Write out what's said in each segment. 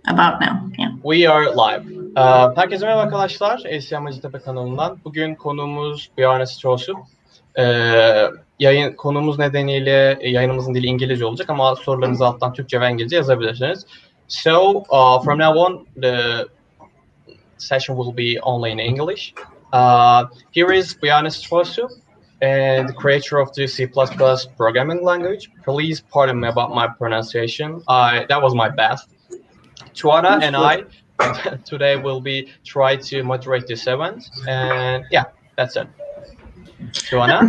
About now, yeah. We are live. Herkese merhaba arkadaşlar. Yayınımızın kanalından. Bugün konuğumuz Bjarne Stroustrup. Konumuz nedeniyle yayınımızın dili İngilizce olacak ama sorularınızı alttan Türkçe ve İngilizce yazabilirsiniz. So, from now on, the session will be only in English. Here is Bjarne Stroustrup, and the creator of the C++ programming language. Please pardon me about my pronunciation. That was my best. Tuana and I today will be try to moderate this event, and yeah, that's it. Tuana?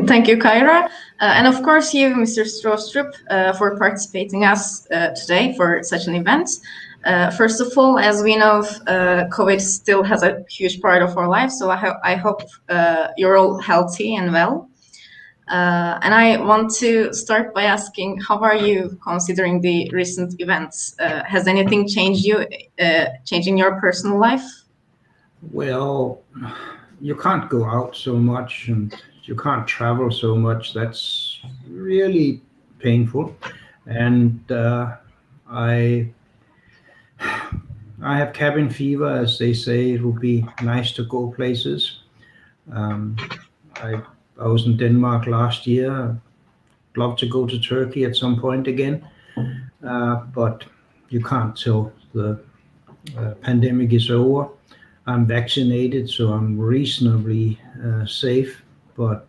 Thank you, Kyra, and of course you, Mr. Stroustrup, for participating us today for such an event. First of all, as we know, COVID still has a huge part of our lives, so I hope you're all healthy and well. And I want to start by asking, how are you considering the recent events? Has anything changed you, changing your personal life? Well, you can't go out so much and you can't travel so much. That's really painful. And I have cabin fever, as they say. It would be nice to go places. I was in Denmark last year. I'd love to go to Turkey at some point again, but you can't till the pandemic is over. I'm vaccinated, so I'm reasonably safe, but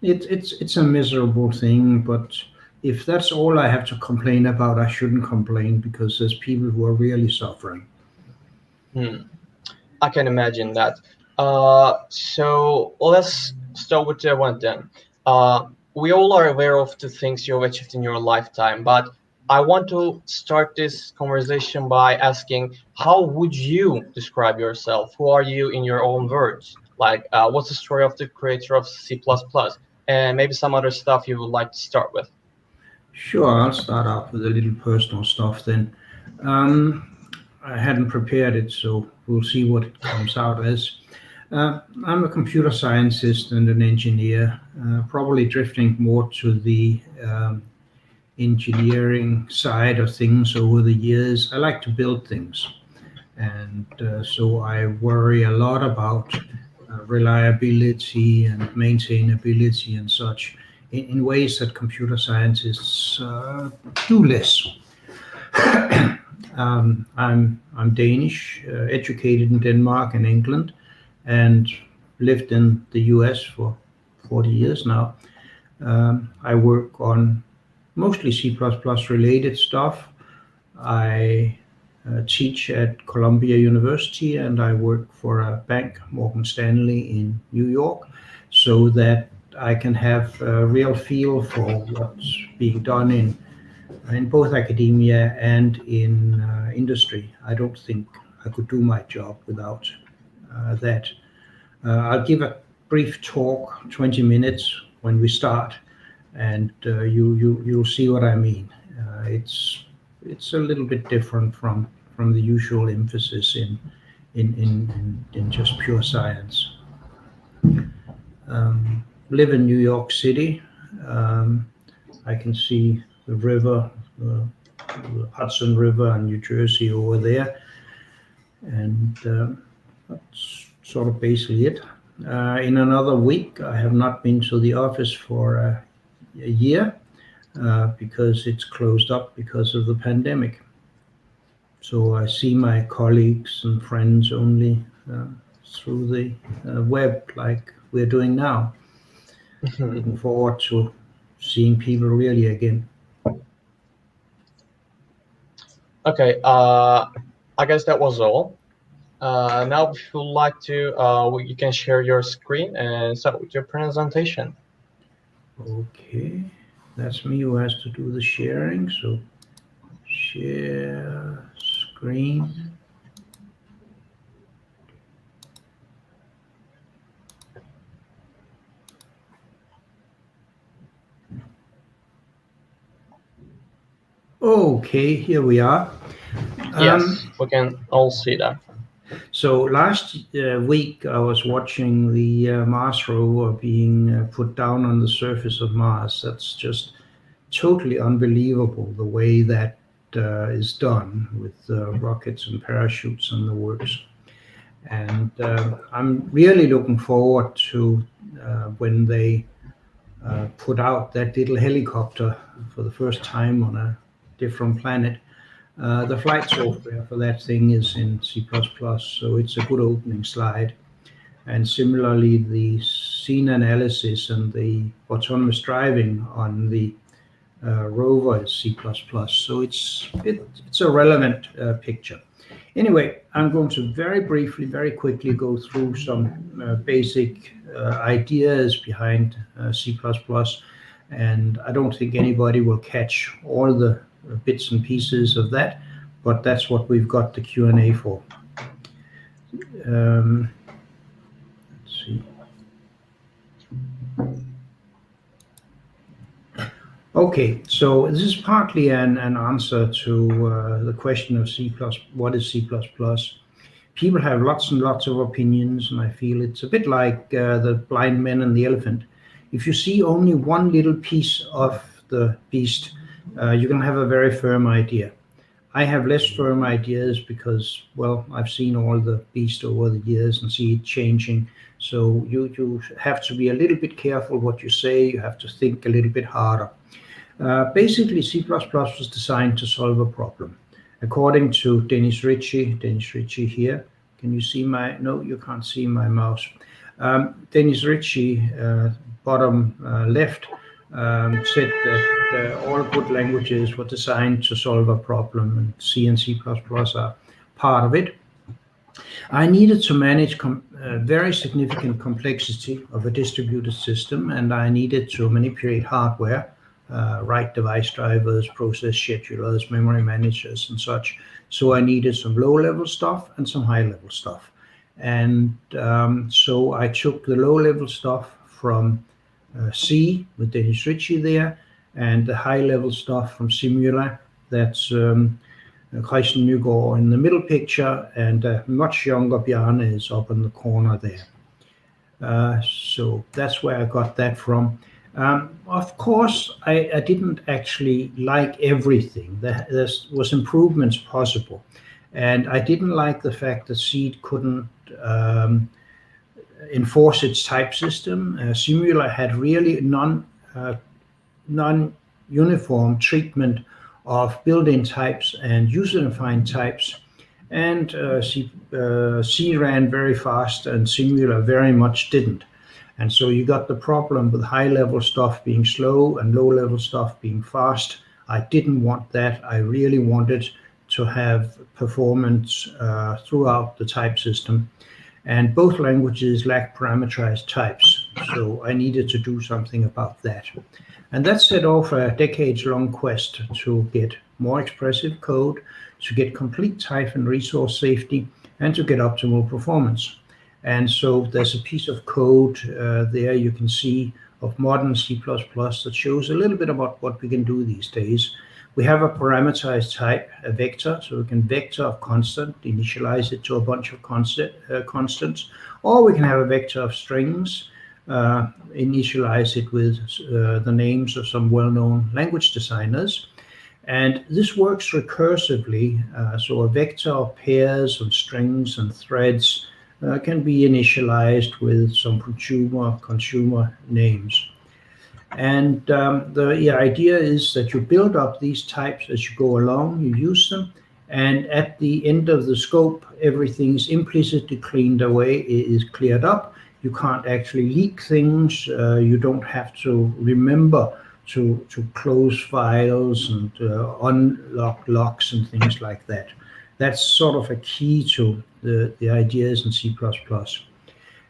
it's a miserable thing. But if that's all I have to complain about, I shouldn't complain, because there's people who are really suffering. I can imagine that. So let's start with that one then. We all are aware of the things you've achieved in your lifetime, but I want to start this conversation by asking, how would you describe yourself? Who are you in your own words? Like, what's the story of the creator of C++? And maybe some other stuff you would like to start with. Sure, I'll start out with a little personal stuff then. I hadn't prepared it, so we'll see what it comes out as. I'm a computer scientist and an engineer, probably drifting more to the engineering side of things over the years. I like to build things, and so I worry a lot about reliability and maintainability and such in ways that computer scientists do less. I'm Danish, educated in Denmark and England, and lived in the US for 40 years now. I work on mostly C++ related stuff. I teach at Columbia University, and I work for a bank, Morgan Stanley, in New York, so that I can have a real feel for what's being done in both academia and in industry. I don't think I could do my job without that. I'll give a brief talk, 20 minutes, when we start, and you'll see what I mean. It's a little bit different from the usual emphasis in just pure science. Live in New York City. I can see the river, the Hudson River and New Jersey over there, and that's sort of basically it. In another week, I have not been to the office for a year because it's closed up because of the pandemic. So I see my colleagues and friends only through the web, like we're doing now. Looking forward to seeing people really again. Okay, I guess that was all. Now, if you'd like to, you can share your screen and start with your presentation. Okay, that's me who has to do the sharing. So, share screen. Okay, here we are. Yes, we can all see that. So last week I was watching the Mars rover being put down on the surface of Mars. That's just totally unbelievable, the way that is done with rockets and parachutes and the works. And I'm really looking forward to when they put out that little helicopter for the first time on a different planet. The flight software for that thing is in C++, so it's a good opening slide. And similarly, the scene analysis and the autonomous driving on the rover is C++, so it's a relevant picture. Anyway, I'm going to very quickly go through some basic ideas behind C++, and I don't think anybody will catch all the bits and pieces of that, but that's what we've got the Q&A for. Let's see. Okay, so this is partly an answer to the question of C++, what is C++? People have lots and lots of opinions, and I feel it's a bit like the blind man and the elephant. If you see only one little piece of the beast, you can have a very firm idea. I have less firm ideas because, well, I've seen all the beast over the years and see it changing. So you have to be a little bit careful what you say. You have to think a little bit harder. Basically, C++ was designed to solve a problem. According to Ritchie here, can you see my, no, you can't see my mouse. Ritchie, bottom left, said that all good languages were designed to solve a problem, and C and C++ are part of it. I needed to manage very significant complexity of a distributed system, and I needed to manipulate hardware, write device drivers, process schedulers, memory managers, and such. So I needed some low-level stuff and some high-level stuff. And so I took the low-level stuff from C with Ritchie there, and the high-level stuff from Simula. That's Christian Nygaard in the middle picture, and a much younger Bjarne is up in the corner there. So that's where I got that from. Of course, I didn't actually like everything. There was improvements possible, and I didn't like the fact that C couldn't enforce its type system. Simula had really non-uniform treatment of built-in types and user-defined types, and C ran very fast and Simula very much didn't. And so you got the problem with high-level stuff being slow and low-level stuff being fast. I didn't want that. I really wanted to have performance throughout the type system. And both languages lack parameterized types, so I needed to do something about that. And that set off a decades-long quest to get more expressive code, to get complete type and resource safety, and to get optimal performance. And so there's a piece of code there you can see of modern C++ that shows a little bit about what we can do these days. We have a parameterized type, a vector, so we can vector of constant, initialize it to a bunch of constants, or we can have a vector of strings, initialize it with the names of some well-known language designers. And this works recursively, so a vector of pairs and strings and threads can be initialized with some consumer names. And the idea is that you build up these types as you go along, you use them, and at the end of the scope, everything's implicitly cleaned away, it is cleared up. You can't actually leak things, you don't have to remember to close files and unlock locks and things like that. That's sort of a key to the ideas in C++.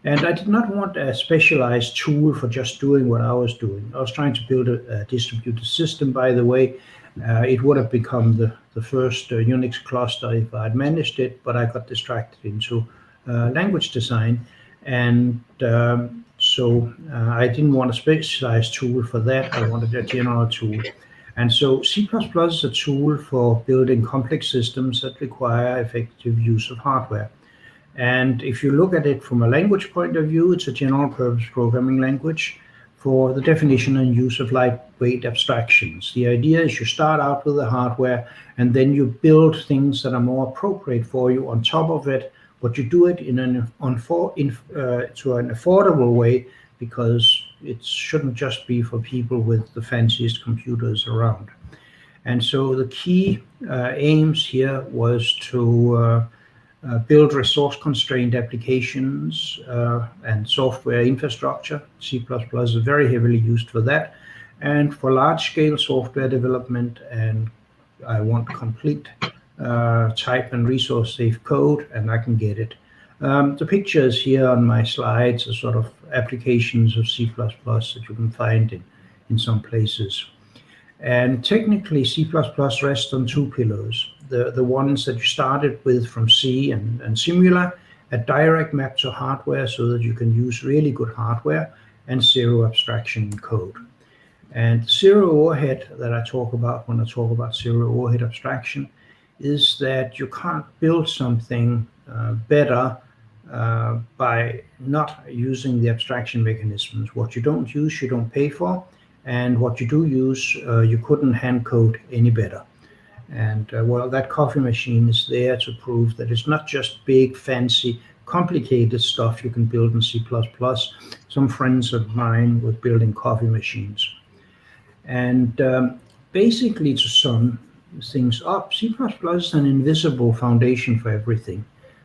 And I did not want a specialized tool for just doing what I was doing. I was trying to build a distributed system, by the way. It would have become the first Unix cluster if I had managed it, but I got distracted into language design. And so I didn't want a specialized tool for that. I wanted a general tool. And so C++ is a tool for building complex systems that require effective use of hardware. And if you look at it from a language point of view, it's a general purpose programming language for the definition and use of lightweight abstractions. The idea is you start out with the hardware and then you build things that are more appropriate for you on top of it, but you do it in to an affordable way, because it shouldn't just be for people with the fanciest computers around. And so the key aims here was to build resource-constrained applications and software infrastructure. C++ is very heavily used for that, and for large-scale software development. And I want complete type and resource-safe code, and I can get it. The pictures here on my slides are sort of applications of C++ that you can find in some places. And technically, C++ rests on two pillars. The ones that you started with from C and Simula, a direct map to hardware so that you can use really good hardware, and zero abstraction code. And zero overhead that I talk about when I talk about zero overhead abstraction is that you can't build something better by not using the abstraction mechanisms. What you don't use, you don't pay for, and what you do use, you couldn't hand code any better. And well, that coffee machine is there to prove that it's not just big, fancy, complicated stuff you can build in C++. Some friends of mine were building coffee machines. And basically, to sum things up, C++ is an invisible foundation for everything.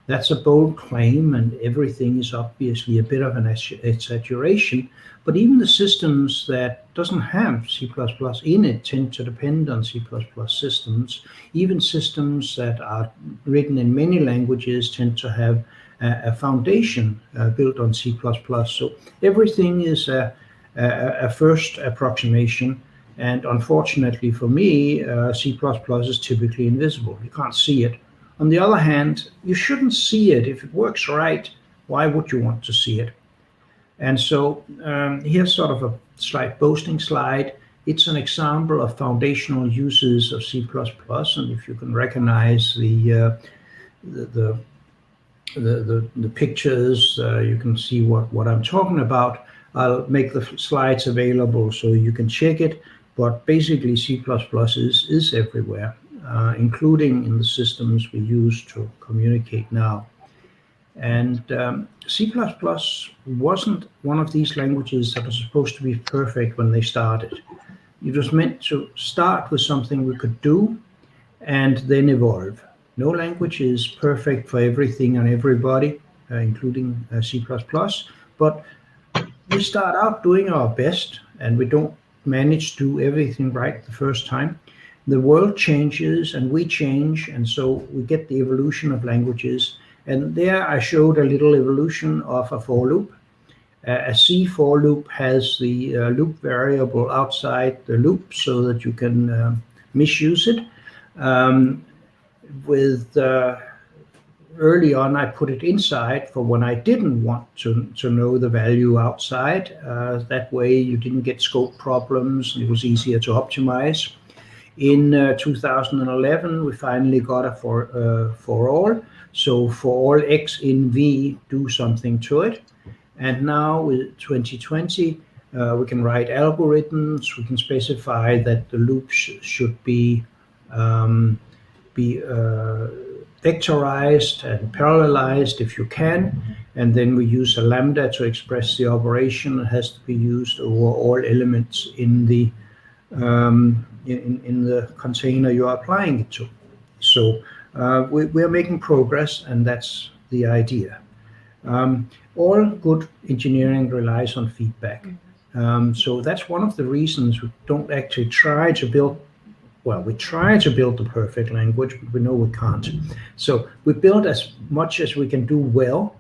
That's a bold claim, and everything is obviously a bit of an exaggeration, but even the systems that doesn't have C++ in it tend to depend on C++ systems. Even systems that are written in many languages tend to have a foundation built on C++. So everything is a first approximation, and unfortunately for me, C++ is typically invisible. You can't see it. On the other hand, you shouldn't see it. If it works right, why would you want to see it? And so here's sort of a slight boasting slide. It's an example of foundational uses of C++, and if you can recognize the pictures, you can see what I'm talking about. I'll make the slides available so you can check it, but basically C++ is everywhere. Including in the systems we use to communicate now. And C++ wasn't one of these languages that was supposed to be perfect when they started. It was meant to start with something we could do and then evolve. No language is perfect for everything and everybody, including C++, but we start out doing our best, and we don't manage to do everything right the first time. The world changes and we change, and so we get the evolution of languages. And there I showed a little evolution of a for loop. A C for loop has the loop variable outside the loop so that you can misuse it. Early on, I put it inside for when I didn't want to know the value outside. That way you didn't get scope problems, and it was easier to optimize. In 2011, we finally got a for all. So for all x in V, do something to it. And now with 2020, we can write algorithms. We can specify that the loops should be vectorized and parallelized if you can. And then we use a lambda to express the operation. It has to be used over all elements in the container you are applying it to. So we are making progress, and that's the idea. All good engineering relies on feedback. So that's one of the reasons we don't actually try to build, well, we try to build the perfect language, but we know we can't. So we build as much as we can do well,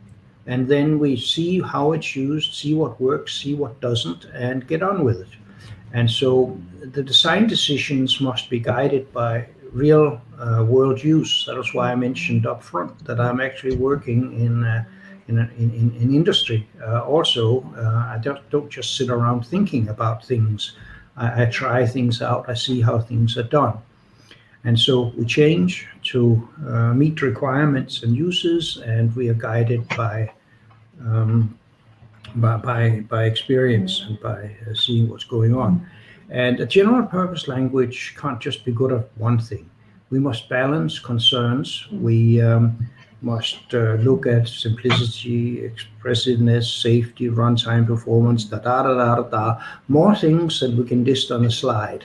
and then we see how it's used, see what works, see what doesn't, and get on with it. And so the design decisions must be guided by real world use. That is why I mentioned up front that I'm actually working in industry. Also, I don't just sit around thinking about things. I try things out. I see how things are done. And so we change to meet requirements and uses, and we are guided by by experience and by seeing what's going on. And a general purpose language can't just be good at one thing. We must balance concerns. We must look at simplicity, expressiveness, safety, runtime performance, more things that we can list on a slide.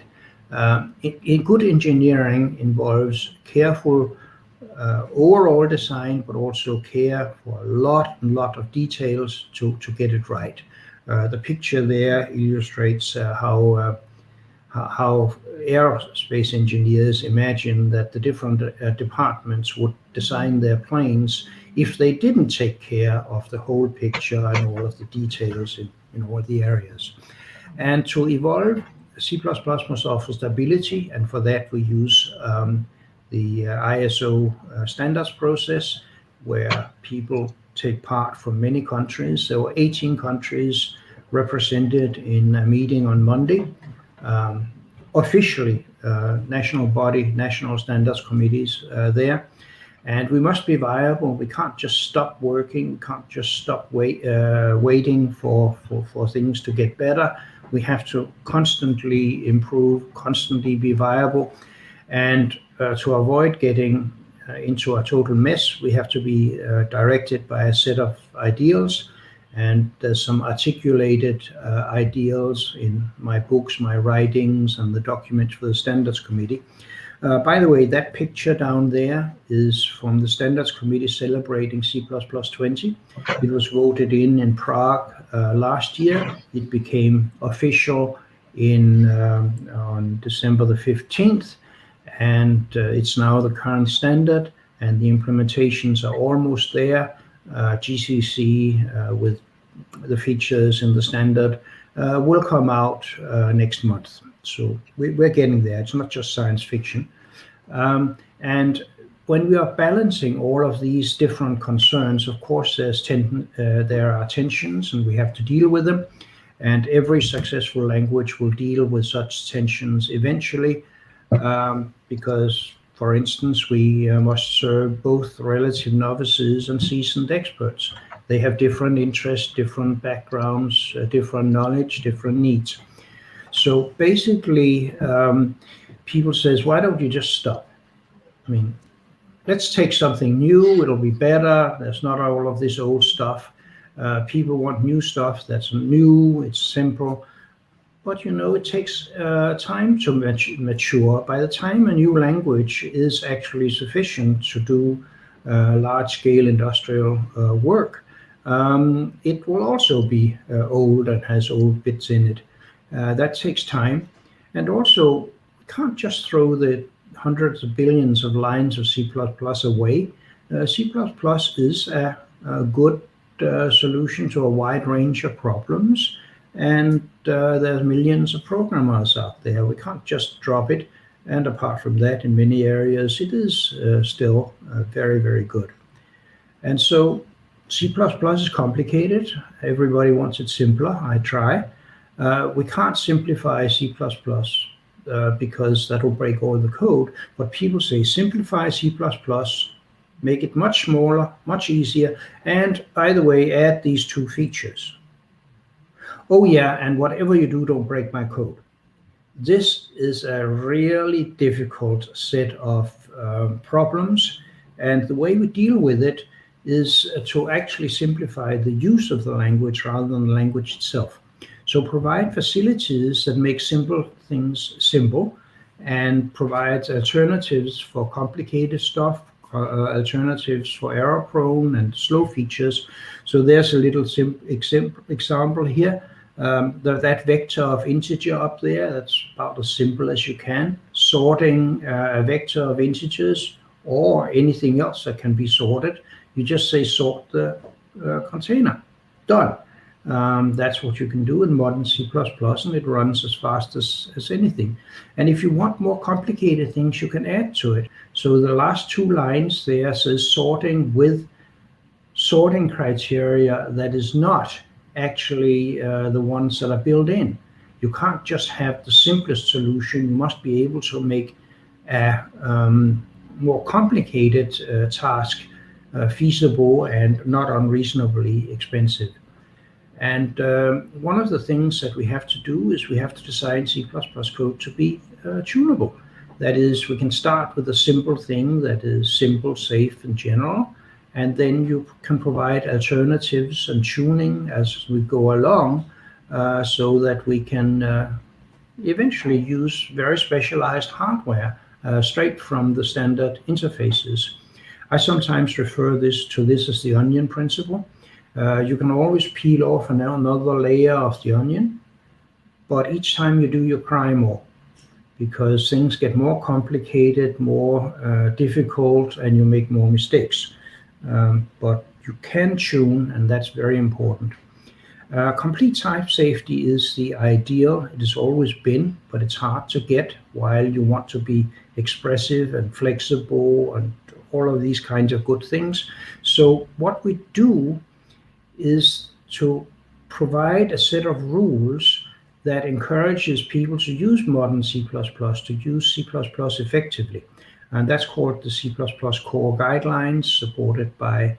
In good engineering involves careful overall design, but also care for a lot of details to get it right. The picture there illustrates how aerospace engineers imagine that the different departments would design their planes if they didn't take care of the whole picture and all of the details in all the areas. And to evolve, C++ must offer stability, and for that we use the ISO standards process, where people take part from many countries. There were 18 countries represented in a meeting on Monday. Officially, national standards committees there. And we must be viable. We can't just stop working, we can't just stop waiting for things to get better. We have to constantly improve, constantly be viable. And to avoid getting into a total mess, we have to be directed by a set of ideals. And there's some articulated ideals in my books, my writings, and the documents for the Standards Committee. By the way, that picture down there is from the Standards Committee celebrating C++ 20. It was voted in Prague last year. It became official on December the 15th, and it's now the current standard, and the implementations are almost there. GCC with the features in the standard will come out next month. So we're getting there. It's not just science fiction. And when we are balancing all of these different concerns, of course, there are tensions, and we have to deal with them. And every successful language will deal with such tensions eventually, because, for instance, we must serve both relative novices and seasoned experts. They have different interests, different backgrounds, different knowledge, different needs. So basically, people says, why don't you just stop? I mean, let's take something new, it'll be better, there's not all of this old stuff. People want new stuff that's new, it's simple. But it takes time to mature. By the time a new language is actually sufficient to do large-scale industrial work, it will also be old and has old bits in it. That takes time. And also, we can't just throw the hundreds of billions of lines of C++ away. C++ is a good solution to a wide range of problems. And there's millions of programmers out there. We can't just drop it. And apart from that, in many areas, it is still very, very good. And so C++ is complicated. Everybody wants it simpler. I try. We can't simplify C++ because that will break all the code. But people say simplify C++, make it much smaller, much easier. And by the way, add these two features. Oh yeah, and whatever you do, don't break my code. This is a really difficult set of problems, and the way we deal with it is to actually simplify the use of the language rather than the language itself. So provide facilities that make simple things simple, and provide alternatives for complicated stuff, alternatives for error-prone and slow features. So there's a little example here. That vector of integer up there, that's about as simple as you can. Sorting a vector of integers or anything else that can be sorted. You just say sort the container. Done. That's what you can do in modern C++, and it runs as fast as anything. And if you want more complicated things, you can add to it. So the last two lines there says sorting with sorting criteria that is not actually the ones that are built in. You can't just have the simplest solution. You must be able to make a more complicated task feasible and not unreasonably expensive. And one of the things that we have to do is we have to design C++ code to be tunable. That is, we can start with a simple thing that is simple, safe, and general, and then you can provide alternatives and tuning as we go along, so that we can eventually use very specialized hardware straight from the standard interfaces. I sometimes refer to this as the onion principle. You can always peel off another layer of the onion, but each time you do, you cry more, because things get more complicated, more difficult, and you make more mistakes. But you can tune, and that's very important. Complete type safety is the ideal. It has always been, but it's hard to get while you want to be expressive and flexible and all of these kinds of good things. So what we do is to provide a set of rules that encourages people to use modern C++, to use C++ effectively. And that's called the C++ core guidelines, supported by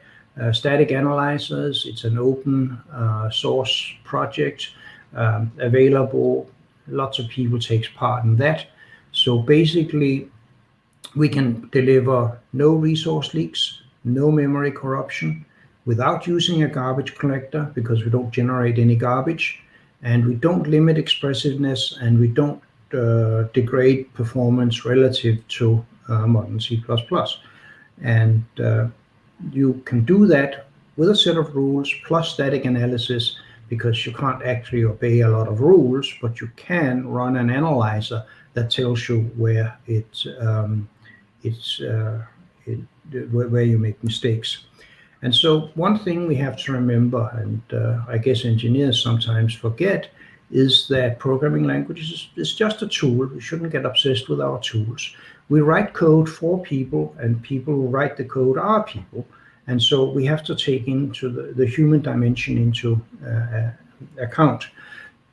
static analyzers. It's an open source project, available. Lots of people takes part in that. So basically, we can deliver no resource leaks, no memory corruption, without using a garbage collector, because we don't generate any garbage, and we don't limit expressiveness, and we don't degrade performance relative to modern C++. And you can do that with a set of rules plus static analysis, because you can't actually obey a lot of rules, but you can run an analyzer that tells you where where you make mistakes. And so one thing we have to remember, and I guess engineers sometimes forget, is that programming languages is just a tool. We shouldn't get obsessed with our tools. We write code for people, and people who write the code are people. And so we have to take into the human dimension into account.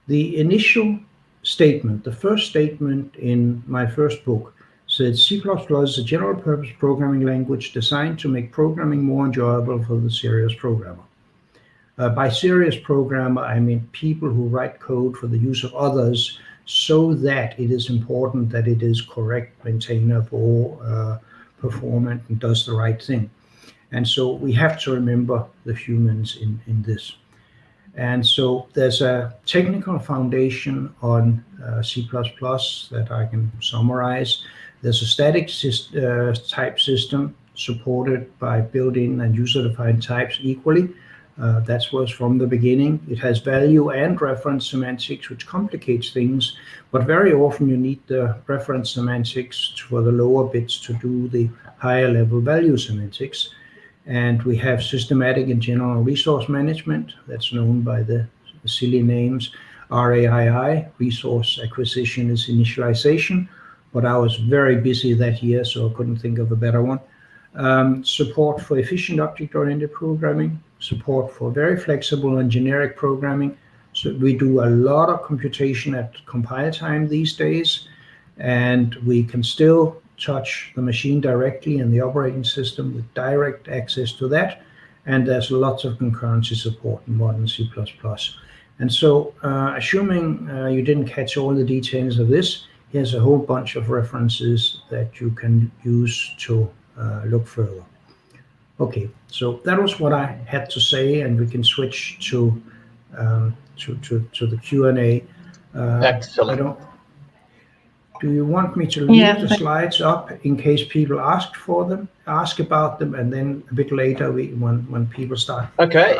The initial statement, the first statement in my first book, said C++ is a general-purpose programming language designed to make programming more enjoyable for the serious programmer. By serious programmer, I mean people who write code for the use of others, so that it is important that it is correct, maintainable, performant, and does the right thing. And so we have to remember the humans in this. And so there's a technical foundation on C++ that I can summarize. There's a static type system supported by built-in and user-defined types equally. That was from the beginning. It has value and reference semantics, which complicates things, but very often you need the reference semantics for the lower bits to do the higher level value semantics. And we have systematic and general resource management, that's known by the silly names RAII, resource acquisition is initialization, but I was very busy that year, so I couldn't think of a better one. Support for efficient object-oriented programming, support for very flexible and generic programming. So we do a lot of computation at compile time these days, and we can still touch the machine directly in the operating system with direct access to that. And there's lots of concurrency support in modern C++. And so, assuming you didn't catch all the details of this, here's a whole bunch of references that you can use to look further. Okay, so that was what I had to say, and we can switch to the Q&A. Excellent. Do you want me to leave the slides up in case people ask about them, and then a bit later when people start? Okay,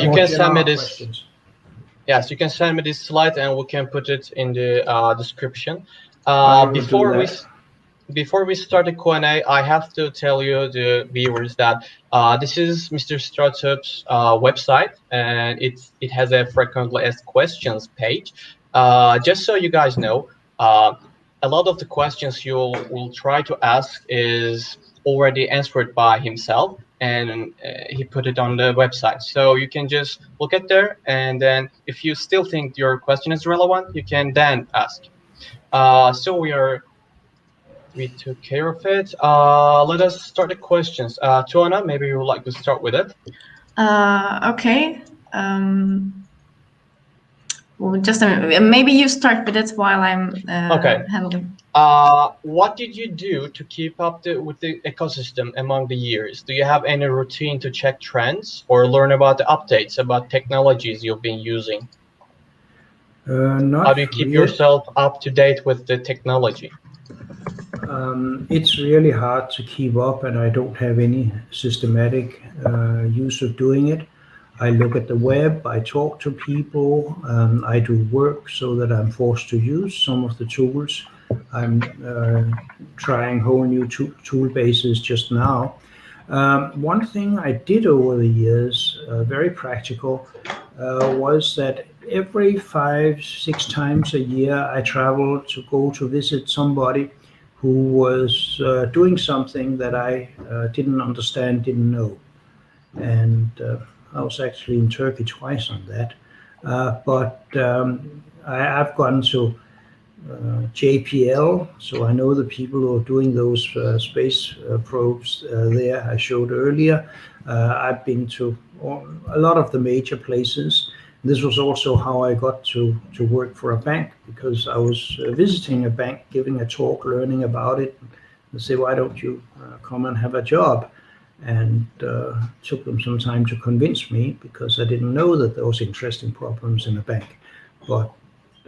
you can send me this. Questions. Yes, you can send me this slide, and we can put it in the description. Before we start the Q&A, I have to tell you, the viewers, that this is Mr. Stroustrup's website, and it has a frequently asked questions page. Just so you guys know, a lot of the questions you will try to ask is already answered by himself, and he put it on the website. So you can just look at there, and then if you still think your question is relevant, you can then ask. So we took care of it. Let us start the questions. Tuana, maybe you would like to start with it. Okay. Well, just a minute. Maybe you start with it while I'm Okay. handling. What did you do to keep up with the ecosystem among the years? Do you have any routine to check trends or learn about the updates about technologies you've been using? Not How do you keep really. yourself up to date with the technology? It's really hard to keep up, and I don't have any systematic use of doing it. I look at the web, I talk to people, I do work so that I'm forced to use some of the tools. I'm trying whole new tool bases just now. One thing I did over the years, very practical, was that every 5-6 times a year I traveled to go to visit somebody who was doing something that I didn't understand, didn't know. And I was actually in Turkey twice on that. But I've gone to JPL, so I know the people who are doing those space probes there I showed earlier. I've been to a lot of the major places. This was also how I got to work for a bank, because I was visiting a bank, giving a talk, learning about it, and say, why don't you come and have a job? And took them some time to convince me, because I didn't know that there was interesting problems in a bank, but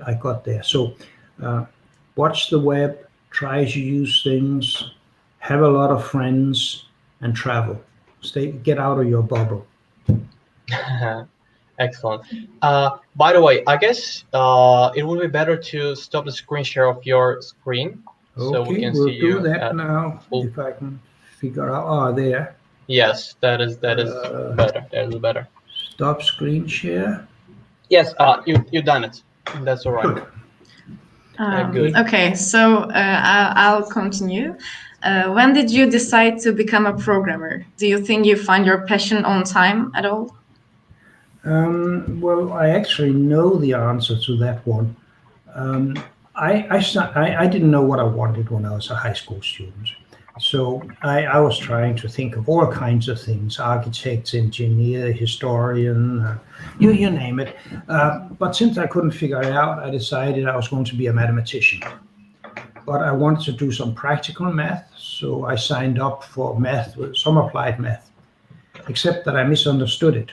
I got there. So watch the web, try to use things, have a lot of friends, and travel. Get out of your bubble. Excellent. By the way, I guess it would be better to stop the screen share of your screen, so we can we'll see do you. that now. If I can figure out. There. Yes, that is better. That is better. Stop screen share. Yes, you done it. That's all right. Good. Okay, so I'll continue. When did you decide to become a programmer? Do you think you find your passion on time at all? Well, I actually know the answer to that one. I didn't know what I wanted when I was a high school student. So I was trying to think of all kinds of things: architect, engineer, historian, you name it. But since I couldn't figure it out, I decided I was going to be a mathematician. But I wanted to do some practical math, so I signed up for math, some applied math, except that I misunderstood it.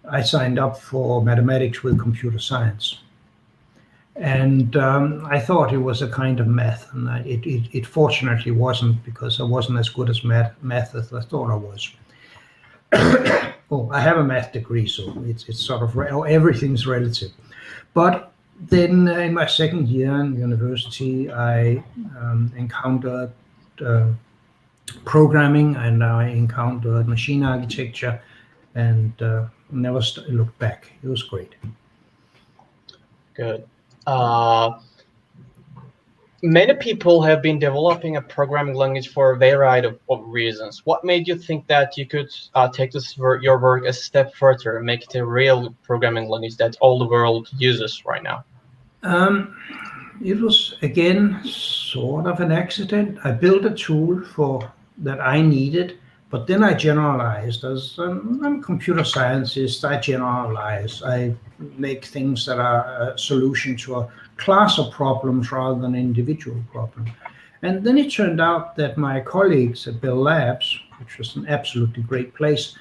I signed up for mathematics with computer science. And I thought it was a kind of math, and it fortunately wasn't, because I wasn't as good as math as I thought I was. Oh, I have a math degree, so it's sort of everything's relative. But then in my second year in university, I encountered programming, and I encountered machine architecture, and never looked back. It was great. Good. Many people have been developing a programming language for a variety of reasons. What made you think that you could take your work a step further and make it a real programming language that all the world uses right now? It was, again, sort of an accident. I built a tool that I needed, but then I generalized. As I'm a computer scientist, I generalize. I make things that are a solution to a class of problems rather than an individual problem. And then it turned out that my colleagues at Bell Labs, which was an absolutely great place,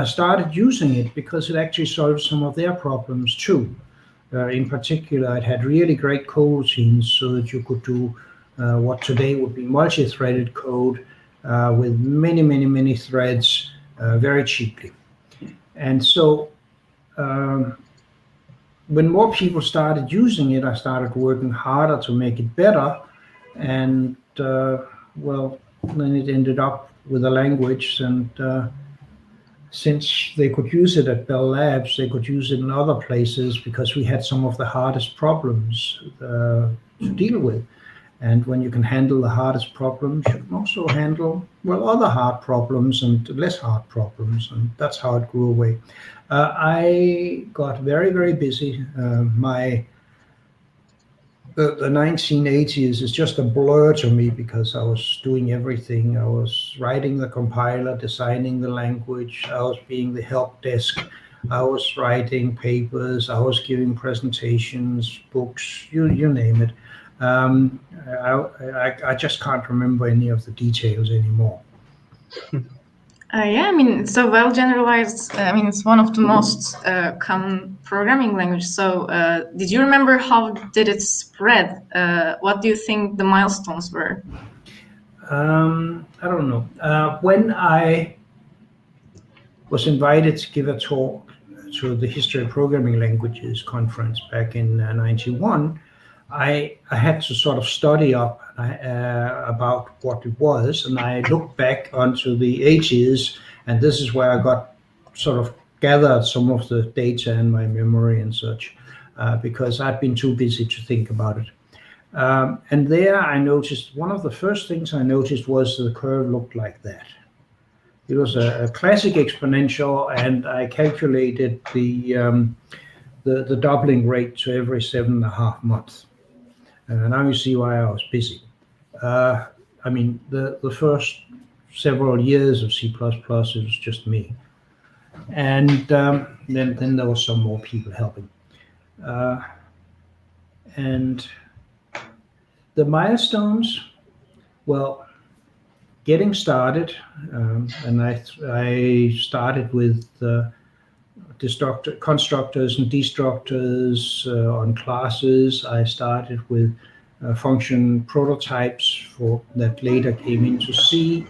started using it because it actually solved some of their problems too. In particular, it had really great coroutines, so that you could do what today would be multi-threaded code with many threads very cheaply. And so when more people started using it, I started working harder to make it better. And well, then it ended up with a language, and since they could use it at Bell Labs, they could use it in other places, because we had some of the hardest problems to deal with. And when you can handle the hardest problems, you can also handle, well, other hard problems and less hard problems. And that's how it grew away. I got very busy. The 1980s is just a blur to me, because I was doing everything. I was writing the compiler, designing the language. I was being the help desk. I was writing papers, I was giving presentations, books, you name it. I just can't remember any of the details anymore. Yeah, I mean, it's so well generalized. I mean, it's one of the most common programming languages. So did you remember how did it spread? What do you think the milestones were? I don't know. When I was invited to give a talk to the History of Programming Languages conference back in 91, I had to sort of study up about what it was, and I looked back onto the 80s, and this is where I got sort of gathered some of the data in my memory and such, because I'd been too busy to think about it. And there I noticed, one of the first things I noticed was the curve looked like that. It was a classic exponential, and I calculated the doubling rate to every 7.5 months. Now you see why I was busy. I mean, the first several years of C++, it was just me. And then there was some more people helping. And the milestones, well, getting started, and I started with constructors and destructors on classes. I started with function prototypes that later came into C,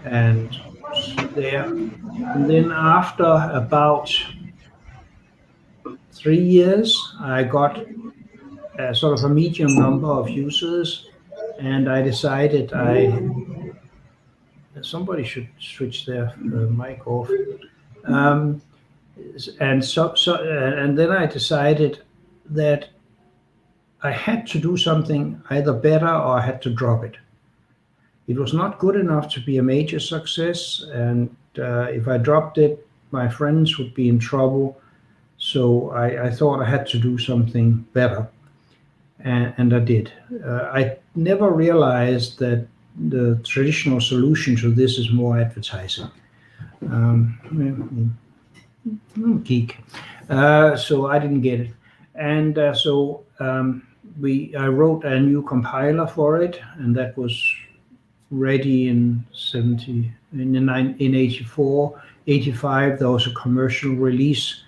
and there. And then after about 3 years, I got sort of a medium number of users, and I decided somebody should switch their mic off. And then I decided that I had to do something either better or I had to drop it. It was not good enough to be a major success, and if I dropped it, my friends would be in trouble. So I thought I had to do something better, and I did. I never realized that the traditional solution to this is more advertising. Geek. So I didn't get it, and I wrote a new compiler for it, and that was ready in 84, 85. There was a commercial release,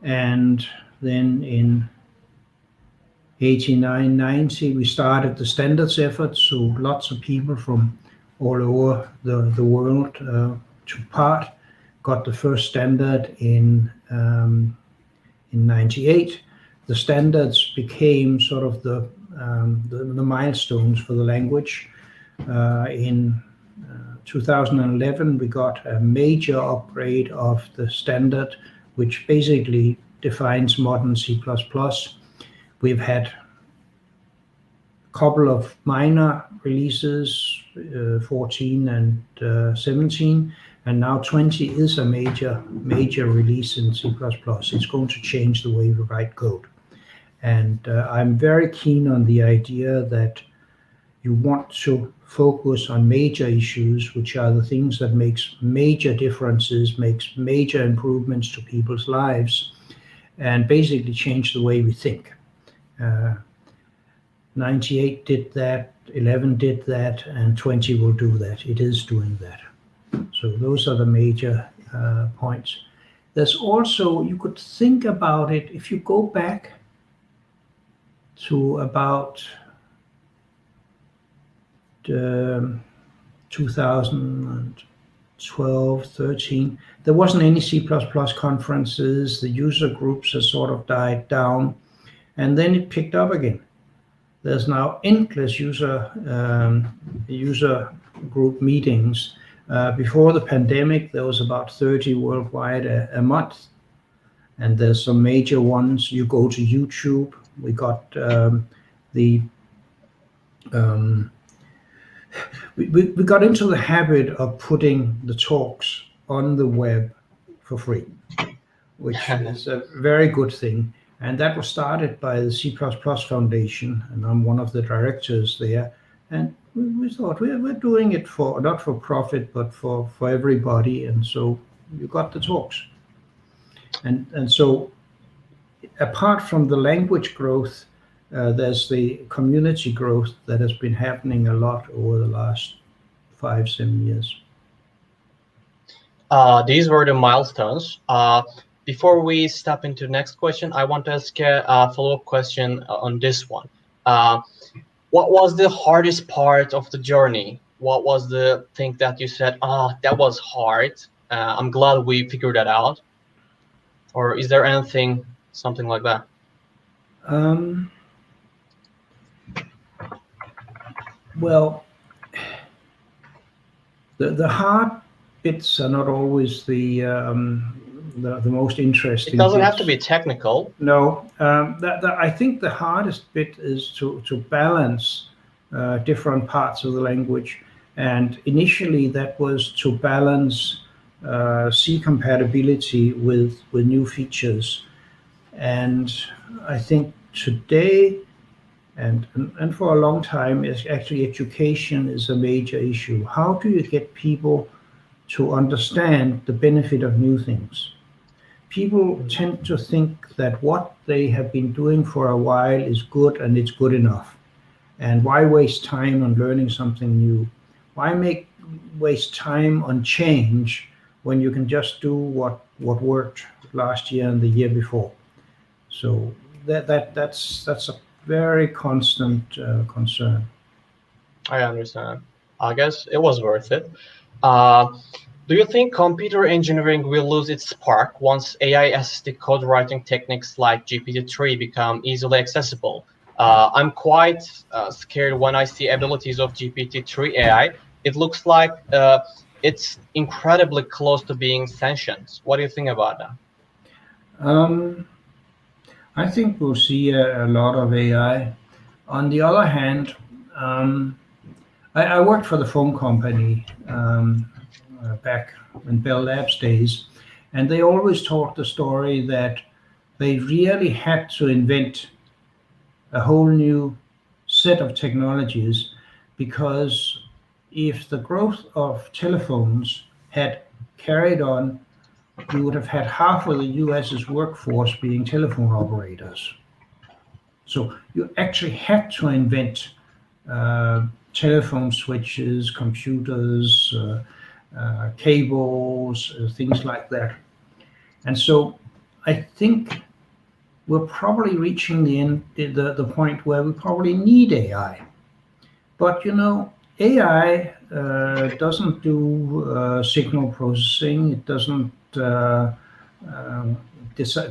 and then in 89, 90, we started the standards effort. So lots of people from all over the world took part. Got the first standard in 98. The standards became sort of the milestones for the language. In 2011, we got a major upgrade of the standard, which basically defines modern C++. We've had a couple of minor releases, 14 and 17, and now 20 is a major release in C++. It's going to change the way we write code. And I'm very keen on the idea that you want to focus on major issues, which are the things that makes major differences, makes major improvements to people's lives, and basically change the way we think. 98 did that, 11 did that, and 20 will do that. It is doing that. So those are the major points. There's also, you could think about it, if you go back to about 2012, 13, there wasn't any C++ conferences. The user groups have sort of died down, and then it picked up again. There's now endless user group meetings. Before the pandemic, there was about 30 worldwide a month, and there's some major ones. You go to YouTube. We got we got into the habit of putting the talks on the web for free, which is a very good thing. And that was started by the C++ Foundation, and I'm one of the directors there. And we thought we're doing it not for profit, but for everybody. And so you got the talks. And so apart from the language growth, there's the community growth that has been happening a lot over the last 5-7 years. These were the milestones. Before we step into the next question, I want to ask a follow-up question on this one. What was the hardest part of the journey? What was the thing that you said, that was hard, I'm glad we figured that out? Or is there anything, something like that? Well, the hard bits are not always the most interesting. It doesn't bits. have to be technical. No, I think the hardest bit is to balance different parts of the language. And initially that was to balance C compatibility with new features. And I think today, and for a long time, is actually education is a major issue. How do you get people to understand the benefit of new things? People tend to think that what they have been doing for a while is good and it's good enough. And why waste time on learning something new? Why waste time on change when you can just do what worked last year and the year before? So that's a very constant concern. I understand. I guess it was worth it. Do you think computer engineering will lose its spark once AI-assisted code writing techniques like GPT-3 become easily accessible? I'm quite scared when I see abilities of GPT-3 AI. It looks like it's incredibly close to being sentient. What do you think about that? I think we'll see a lot of AI. On the other hand, I worked for the phone company back in Bell Labs days, and they always told the story that they really had to invent a whole new set of technologies, because if the growth of telephones had carried on, you would have had half of the US's workforce being telephone operators. So you actually had to invent telephone switches, computers, cables, things like that. And so I think we're probably reaching the point where we probably need AI. But AI doesn't do signal processing. It doesn't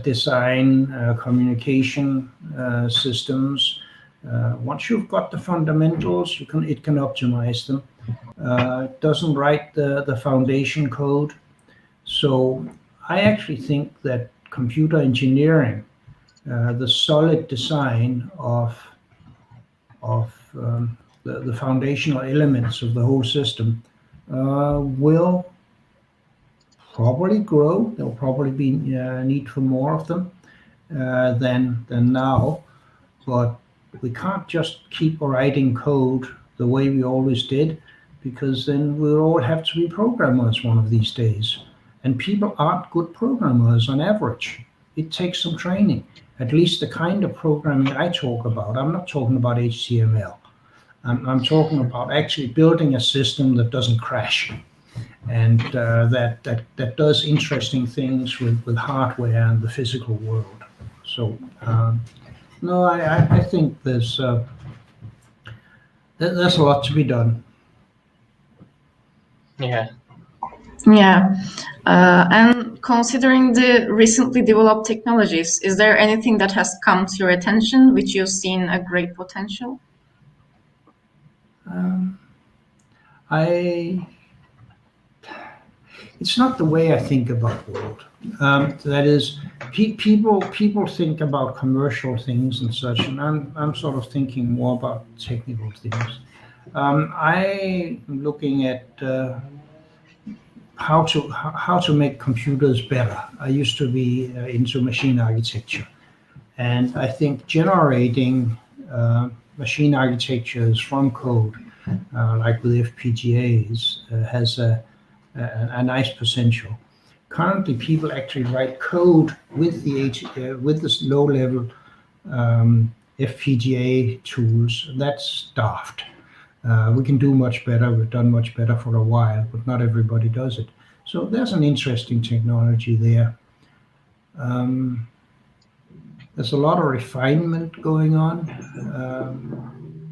design communication systems. Once you've got the fundamentals, it can optimize them. It doesn't write the foundation code. So I actually think that computer engineering, the solid design of the foundational elements of the whole system, will probably grow. There will probably be need for more of them than now. But we can't just keep writing code the way we always did, because then we'll all have to be programmers one of these days. And people aren't good programmers on average. It takes some training, at least the kind of programming I talk about. I'm not talking about HTML. I'm talking about actually building a system that doesn't crash, and that does interesting things with hardware and the physical world. So no, I think there's a lot to be done. Yeah. Yeah. And considering the recently developed technologies, is there anything that has come to your attention which you've seen a great potential? It's not the way I think about the world. That is, people think about commercial things and such, and I'm sort of thinking more about technical things. I'm looking at how to make computers better. I used to be into machine architecture, and I think generating machine architectures from code, like with FPGAs, has a nice potential. currently people actually write code with with this low-level FPGA tools. That's daft. We can do much better. We've done much better for a while, but not everybody does it. So there's an interesting technology there. There's a lot of refinement going on.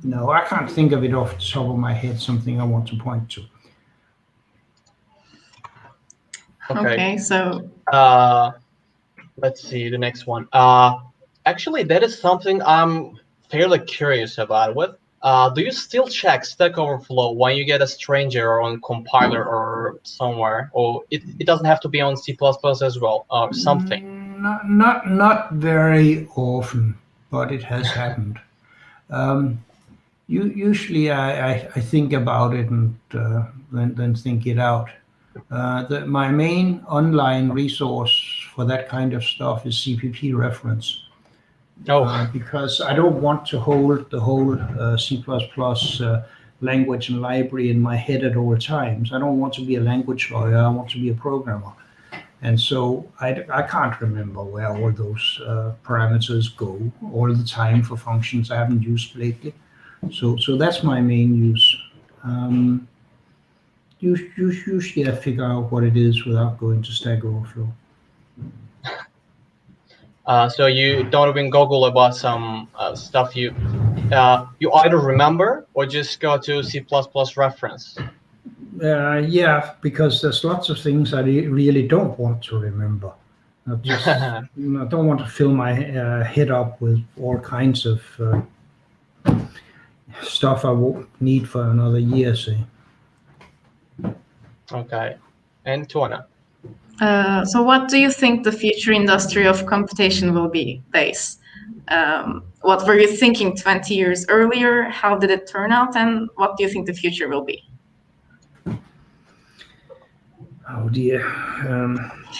No, I can't think of it off the top of my head, something I want to point to. Okay, so let's see the next one. Actually, that is something I'm fairly curious about. Do you still check Stack Overflow when you get a stranger on compiler or somewhere, or it doesn't have to be on C++ as well, or something? Not very often, but it has happened. Usually I think about it and then think it out. My main online resource for that kind of stuff is CPP reference. Because I don't want to hold the whole C++ language and library in my head at all times. I don't want to be a language lawyer. I want to be a programmer. And so I can't remember where all those parameters go all the time for functions I haven't used lately. So that's my main use. Usually I figure out what it is without going to Stack Overflow. So you don't even Google about some stuff you either remember or just go to C++ reference? Yeah, because there's lots of things I really don't want to remember. I don't want to fill my head up with all kinds of stuff I won't need for another year, say. Okay. And Tuana? So what do you think the future industry of computation will be based? What were you thinking 20 years earlier? How did it turn out? And what do you think the future will be? Oh dear.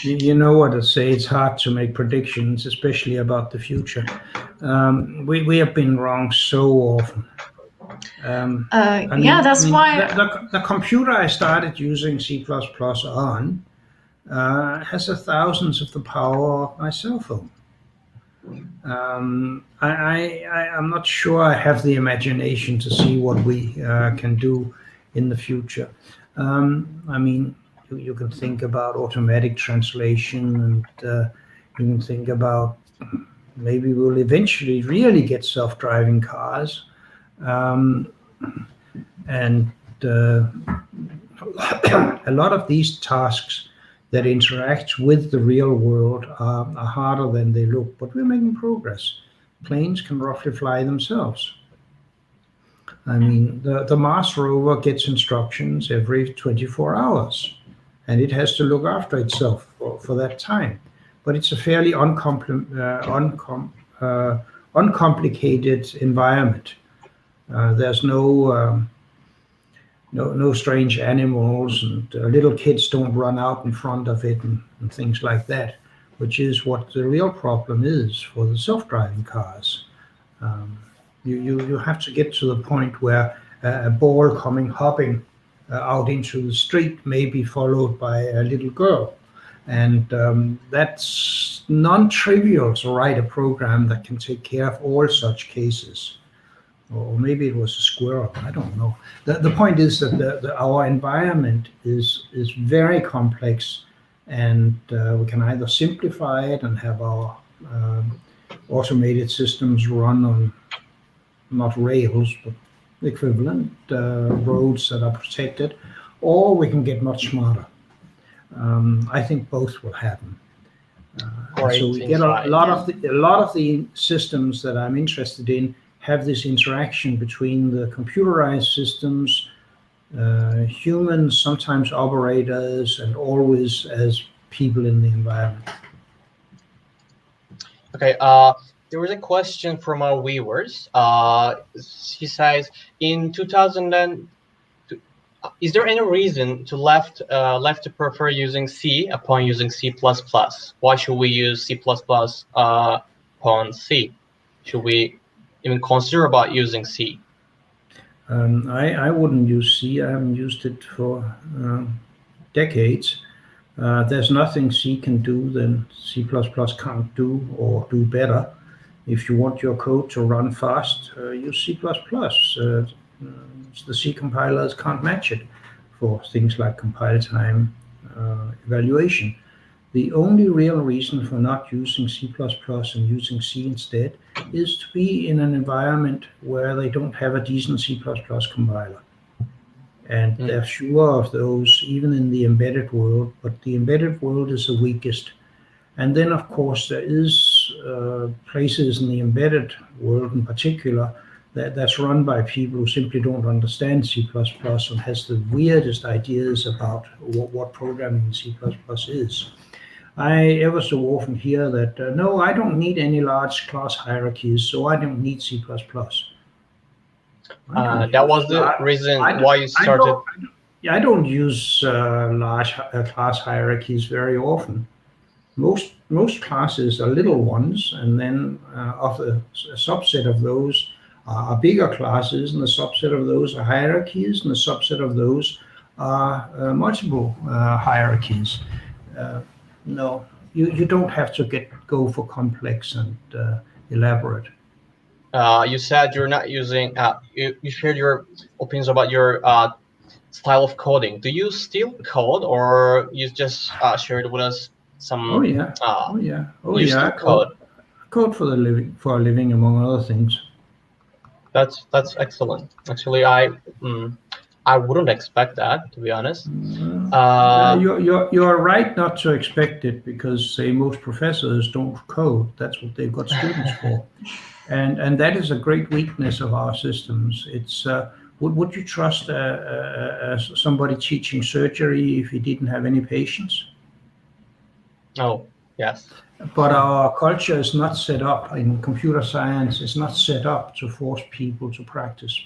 You know what I say, it's hard to make predictions, especially about the future. We have been wrong so often. Why... The computer I started using C++ on has 1,000th of the power of my cell phone. I'm not sure I have the imagination to see what we can do in the future. I mean, you can think about automatic translation, and you can think about maybe we'll eventually really get self-driving cars. And a lot of these tasks that interact with the real world are harder than they look, but we're making progress. Planes can roughly fly themselves. I mean, the Mars rover gets instructions every 24 hours, and it has to look after itself for that time. But it's a fairly uncomplicated environment. There's no strange animals, and little kids don't run out in front of it and things like that, which is what the real problem is for the self-driving cars. You have to get to the point where a ball coming hopping out into the street may be followed by a little girl. And that's non-trivial to write a program that can take care of all such cases. Or maybe it was a squirrel, I don't know. The point is that our environment is very complex, and we can either simplify it and have our automated systems run on not rails, but equivalent roads that are protected, or we can get much smarter. I think both will happen. So we get a lot of the systems that I'm interested in have this interaction between the computerized systems, humans, sometimes operators, and always as people in the environment. Okay, there was a question from our viewers. She says, in 2000, is there any reason to left to prefer using C upon using C++? Why should we use C++ upon C? Should we even consider about using C? I wouldn't use C. I haven't used it for decades. There's nothing C can do than C++ can't do or do better. If you want your code to run fast, use C++. The C compilers can't match it for things like compile time evaluation. The only real reason for not using C++ and using C instead is to be in an environment where they don't have a decent C++ compiler. And there are fewer of those, even in the embedded world, but the embedded world is the weakest. And then, of course, there is places in the embedded world in particular that's run by people who simply don't understand C++ and has the weirdest ideas about what programming in C++ is. I ever so often hear that, no, I don't need any large class hierarchies, so I don't need C++. That was the reason why you started. I don't use large class hierarchies very often. Most classes are little ones, and then of a subset of those are bigger classes, and a subset of those are hierarchies, and a subset of those are multiple hierarchies. No, you don't have to go for complex and elaborate. You said you're not using. You shared your opinions about your style of coding. Do you still code, or you just shared with us some? Oh yeah. Code. Code for a living, among other things. That's excellent. Actually, I wouldn't expect that, to be honest. You're right not to expect it, because say most professors don't code. That's what they've got students for, and that is a great weakness of our systems. It's would you trust somebody teaching surgery if he didn't have any patients? Oh, yes. But our culture is not set up in computer science. It's not set up to force people to practice.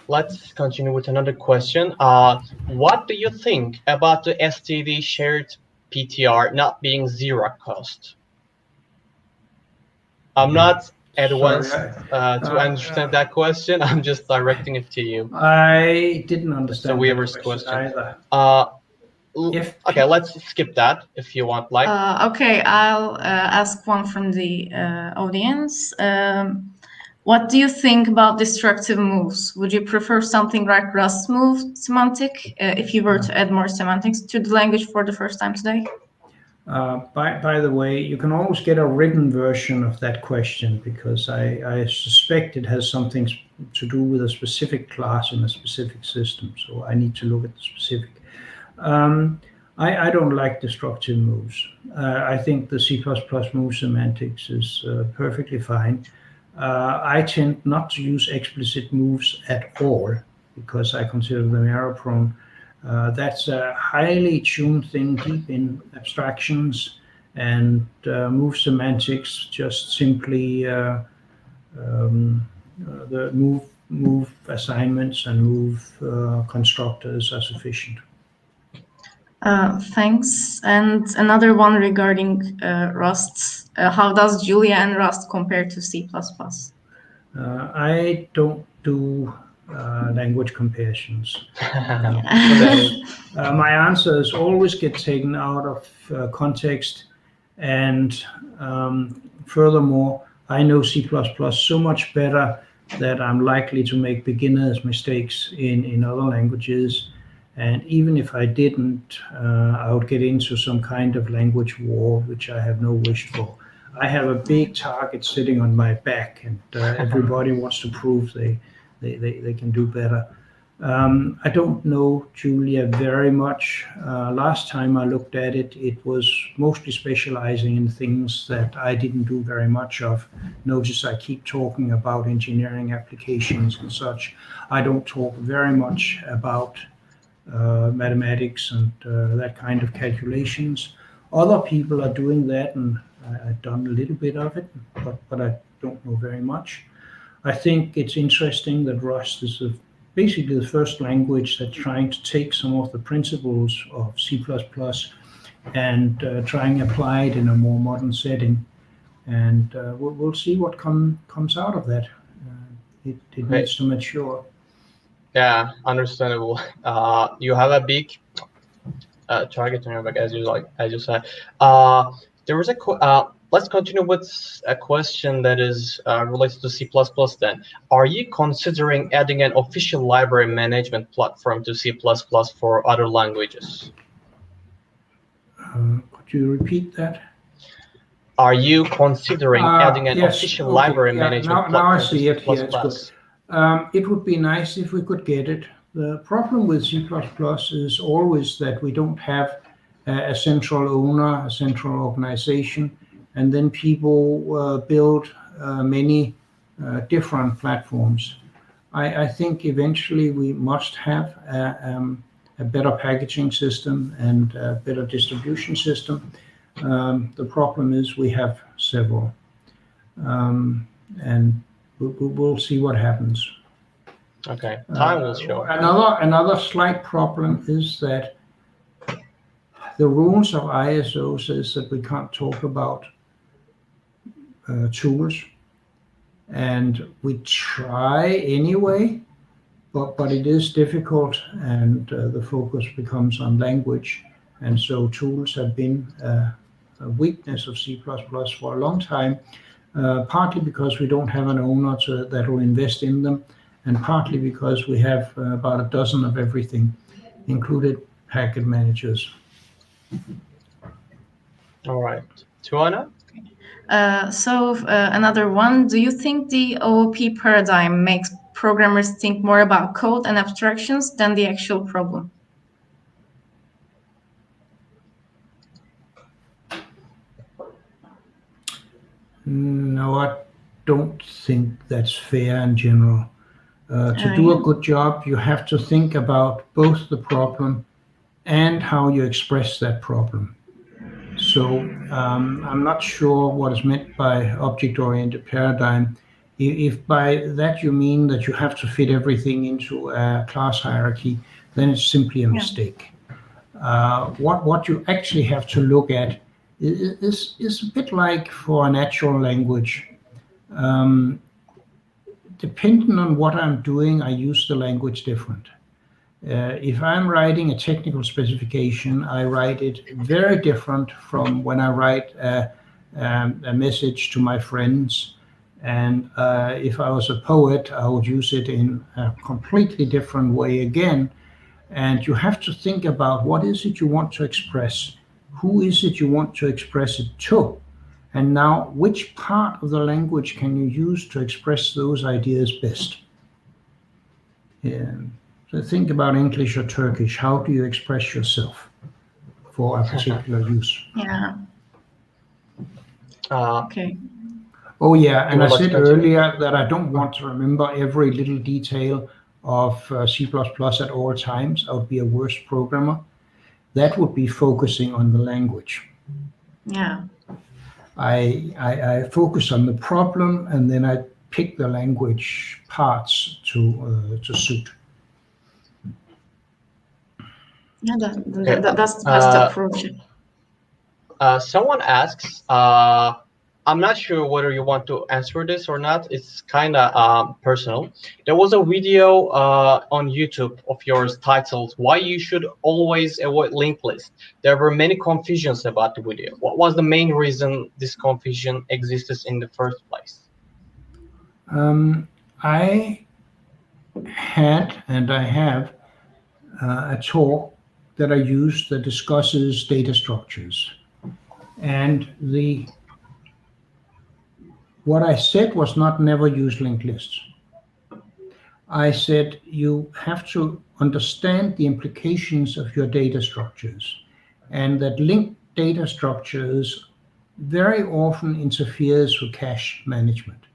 Let's continue with another question. What do you think about the STD shared PTR not being zero cost? I'm not advanced to understand that question. I'm just directing it to you. I didn't understand the question either. Okay, let's skip that if you want. Okay, I'll ask one from the audience. What do you think about destructive moves? Would you prefer something like Rust move semantic if you were to add more semantics to the language for the first time today? By the way, you can always get a written version of that question, because I suspect it has something to do with a specific class in a specific system. So I need to look at the specific. I don't like destructive moves. I think the C++ move semantics is perfectly fine. I tend not to use explicit moves at all, because I consider them error prone. That's a highly tuned thing deep in abstractions, and move semantics just simply the move assignments and move constructors are sufficient. Thanks. And another one regarding Rust. How does Julia and Rust compare to C++? I don't do language comparisons. My answers always get taken out of context, and furthermore, I know C++ so much better that I'm likely to make beginner's mistakes in other languages. And even if I didn't, I would get into some kind of language war, which I have no wish for. I have a big target sitting on my back, and everybody wants to prove they can do better. I don't know Julia very much. Last time I looked at it, it was mostly specializing in things that I didn't do very much of. Notice I keep talking about engineering applications and such. I don't talk very much about mathematics and that kind of calculations. Other people are doing that, and I've done a little bit of it, but I don't know very much. I think it's interesting that Rust is basically the first language that's trying to take some of the principles of C++ and trying to apply it in a more modern setting. And we'll see what comes out of that. It needs to mature. Yeah, understandable. You have a big target on your back, as you said. There was let's continue with a question that is related to C++ then. Are you considering adding an official library management platform to C++ for other languages? Could you repeat that? Are you considering adding an yes, official okay. library management platform now I see to it. C++? Yeah, it's good. It would be nice if we could get it. The problem with C++ is always that we don't have a central owner, a central organization, and then people build many different platforms. I think eventually we must have a better packaging system and a better distribution system. The problem is we have several, and we'll see what happens. Okay, time will show. Another slight problem is that the rules of ISO says that we can't talk about tools, and we try anyway, but it is difficult, and the focus becomes on language, and so tools have been a weakness of C++ for a long time, partly because we don't have an owner that will invest in them, and partly because we have about a dozen of everything, included package managers. All right. Tuana? Another one, do you think the OOP paradigm makes programmers think more about code and abstractions than the actual problem? No, I don't think that's fair in general. To do a good job, you have to think about both the problem and how you express that problem. So I'm not sure what is meant by object-oriented paradigm. If by that you mean that you have to fit everything into a class hierarchy, then it's simply a mistake. What you actually have to look at is a bit like for a natural language. Depending on what I'm doing, I use the language different. If I'm writing a technical specification, I write it very different from when I write a message to my friends. And if I was a poet, I would use it in a completely different way again. And you have to think about what is it you want to express? Who is it you want to express it to? And now, which part of the language can you use to express those ideas best? So think about English or Turkish. How do you express yourself for a particular use? Yeah. Okay. Oh yeah, and I said earlier that I don't want to remember every little detail of C++ at all times. I would be a worse programmer. That would be focusing on the language. Yeah. I focus on the problem, and then I pick the language parts to suit. Yeah, that's the best approach. Someone asks, I'm not sure whether you want to answer this or not. It's kind of personal. There was a video on YouTube of yours titled, "Why You Should Always Avoid Linked Lists." There were many confusions about the video. What was the main reason this confusion existed in the first place? I had and I have a talk that I used that discusses data structures. And what I said was not never use linked lists. I said you have to understand the implications of your data structures, and that linked data structures very often interferes with cache management.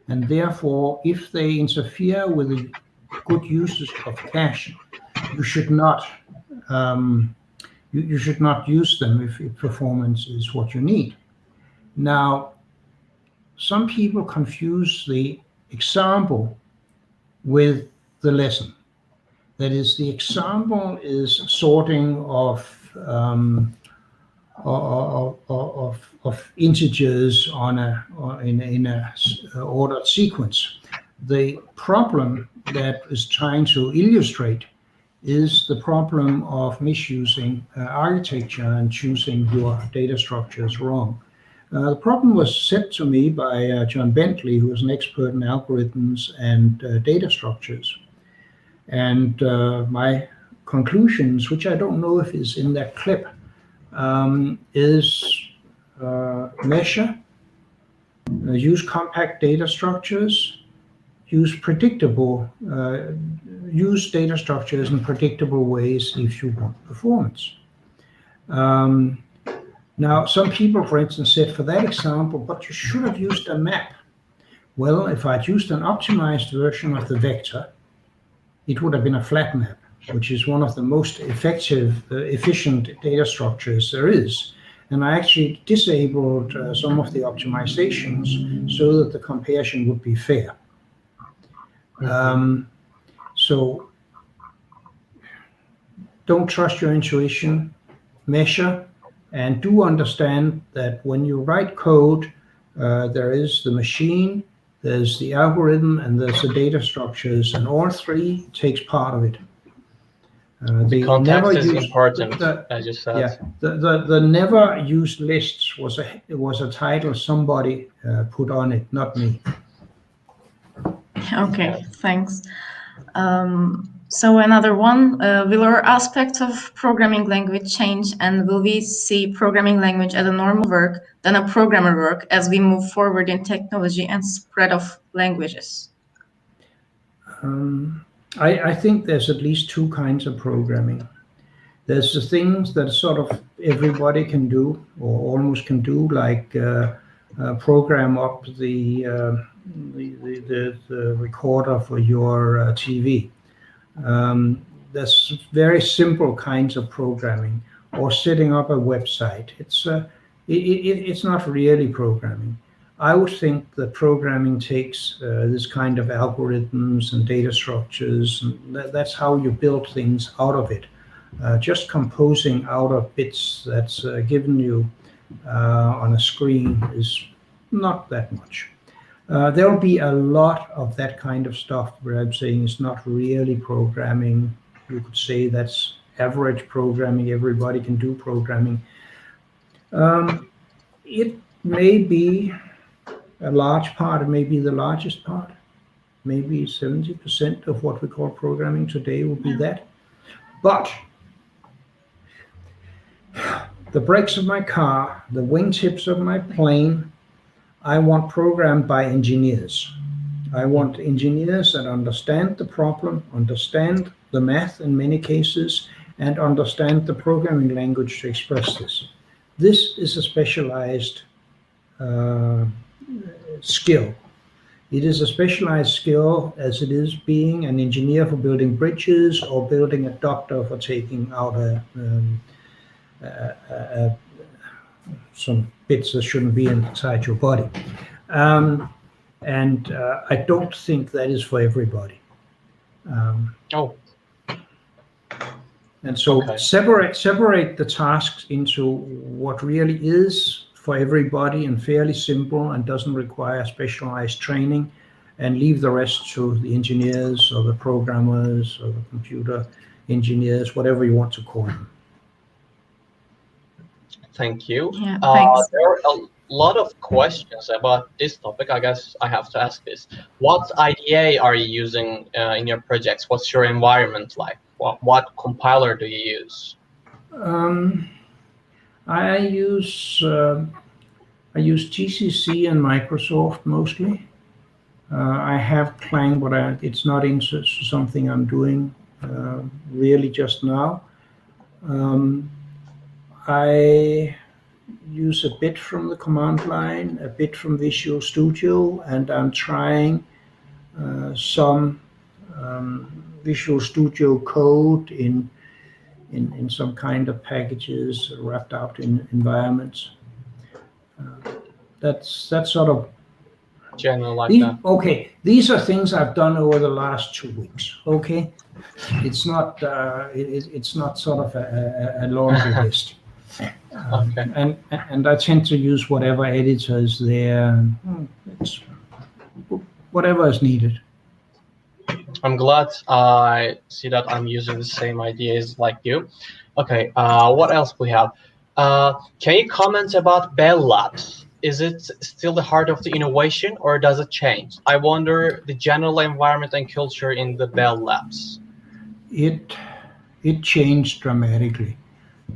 And therefore, if they interfere with the good usage of cache, you should not you should not use them if performance is what you need. Now, some people confuse the example with the lesson. That is, the example is sorting of integers in a ordered sequence. The problem that is trying to illustrate is the problem of misusing architecture and choosing your data structures wrong. The problem was set to me by John Bentley, who is an expert in algorithms and data structures. And my conclusions, which I don't know if is in that clip, is measure, use compact data structures, use data structures in predictable ways if you want performance. Now, some people, for instance, said for that example, but you should have used a map. Well, if I'd used an optimized version of the vector, it would have been a flat map, which is one of the most efficient data structures there is. And I actually disabled some of the optimizations so that the comparison would be fair. So don't trust your intuition, measure, and do understand that when you write code, there is the machine, there's the algorithm, and there's the data structures, and all three takes part of it. The context is important, as you said. Yeah, the never used lists was a title somebody put on it, not me. Okay, thanks. So another one, will our aspect of programming language change, and will we see programming language as a normal work than a programmer work as we move forward in technology and spread of languages? I think there's at least two kinds of programming. There's the things that sort of everybody can do, or almost can do, like program up the recorder for your TV. There's very simple kinds of programming, or setting up a website. It's not really programming. I would think that programming takes this kind of algorithms and data structures, and that's how you build things out of it. Just composing out of bits that's given you on a screen is not that much. There will be a lot of that kind of stuff where I'm saying it's not really programming. You could say that's average programming. Everybody can do programming. It may be a large part, it may be the largest part. Maybe 70% of what we call programming today will be that. But the brakes of my car, the wingtips of my plane, I want programmed by engineers. I want engineers that understand the problem, understand the math in many cases, and understand the programming language to express this. This is a specialized skill. It is a specialized skill as it is being an engineer for building bridges, or building a doctor for taking out some bits that shouldn't be inside your body. I don't think that is for everybody. And so okay. Separate the tasks into what really is for everybody and fairly simple and doesn't require specialized training, and leave the rest to the engineers or the programmers or the computer engineers, whatever you want to call them. Thank you. Yeah, thanks. There are a lot of questions about this topic. I guess I have to ask this. What IDE are you using in your projects? What's your environment like? What compiler do you use? I use GCC and Microsoft mostly. I have Clang, but it's not into something I'm doing really just now. I use a bit from the command line, a bit from Visual Studio, and I'm trying some Visual Studio code in some kind of packages wrapped out in environments. That's sort of general like that. Okay, these are things I've done over the last 2 weeks. Okay, it's not sort of a laundry list. Okay. And I tend to use whatever editor is there. It's whatever is needed. I'm glad I see that I'm using the same ideas like you. Okay, what else we have? Can you comment about Bell Labs? Is it still the heart of the innovation, or does it change? I wonder the general environment and culture in the Bell Labs. It changed dramatically.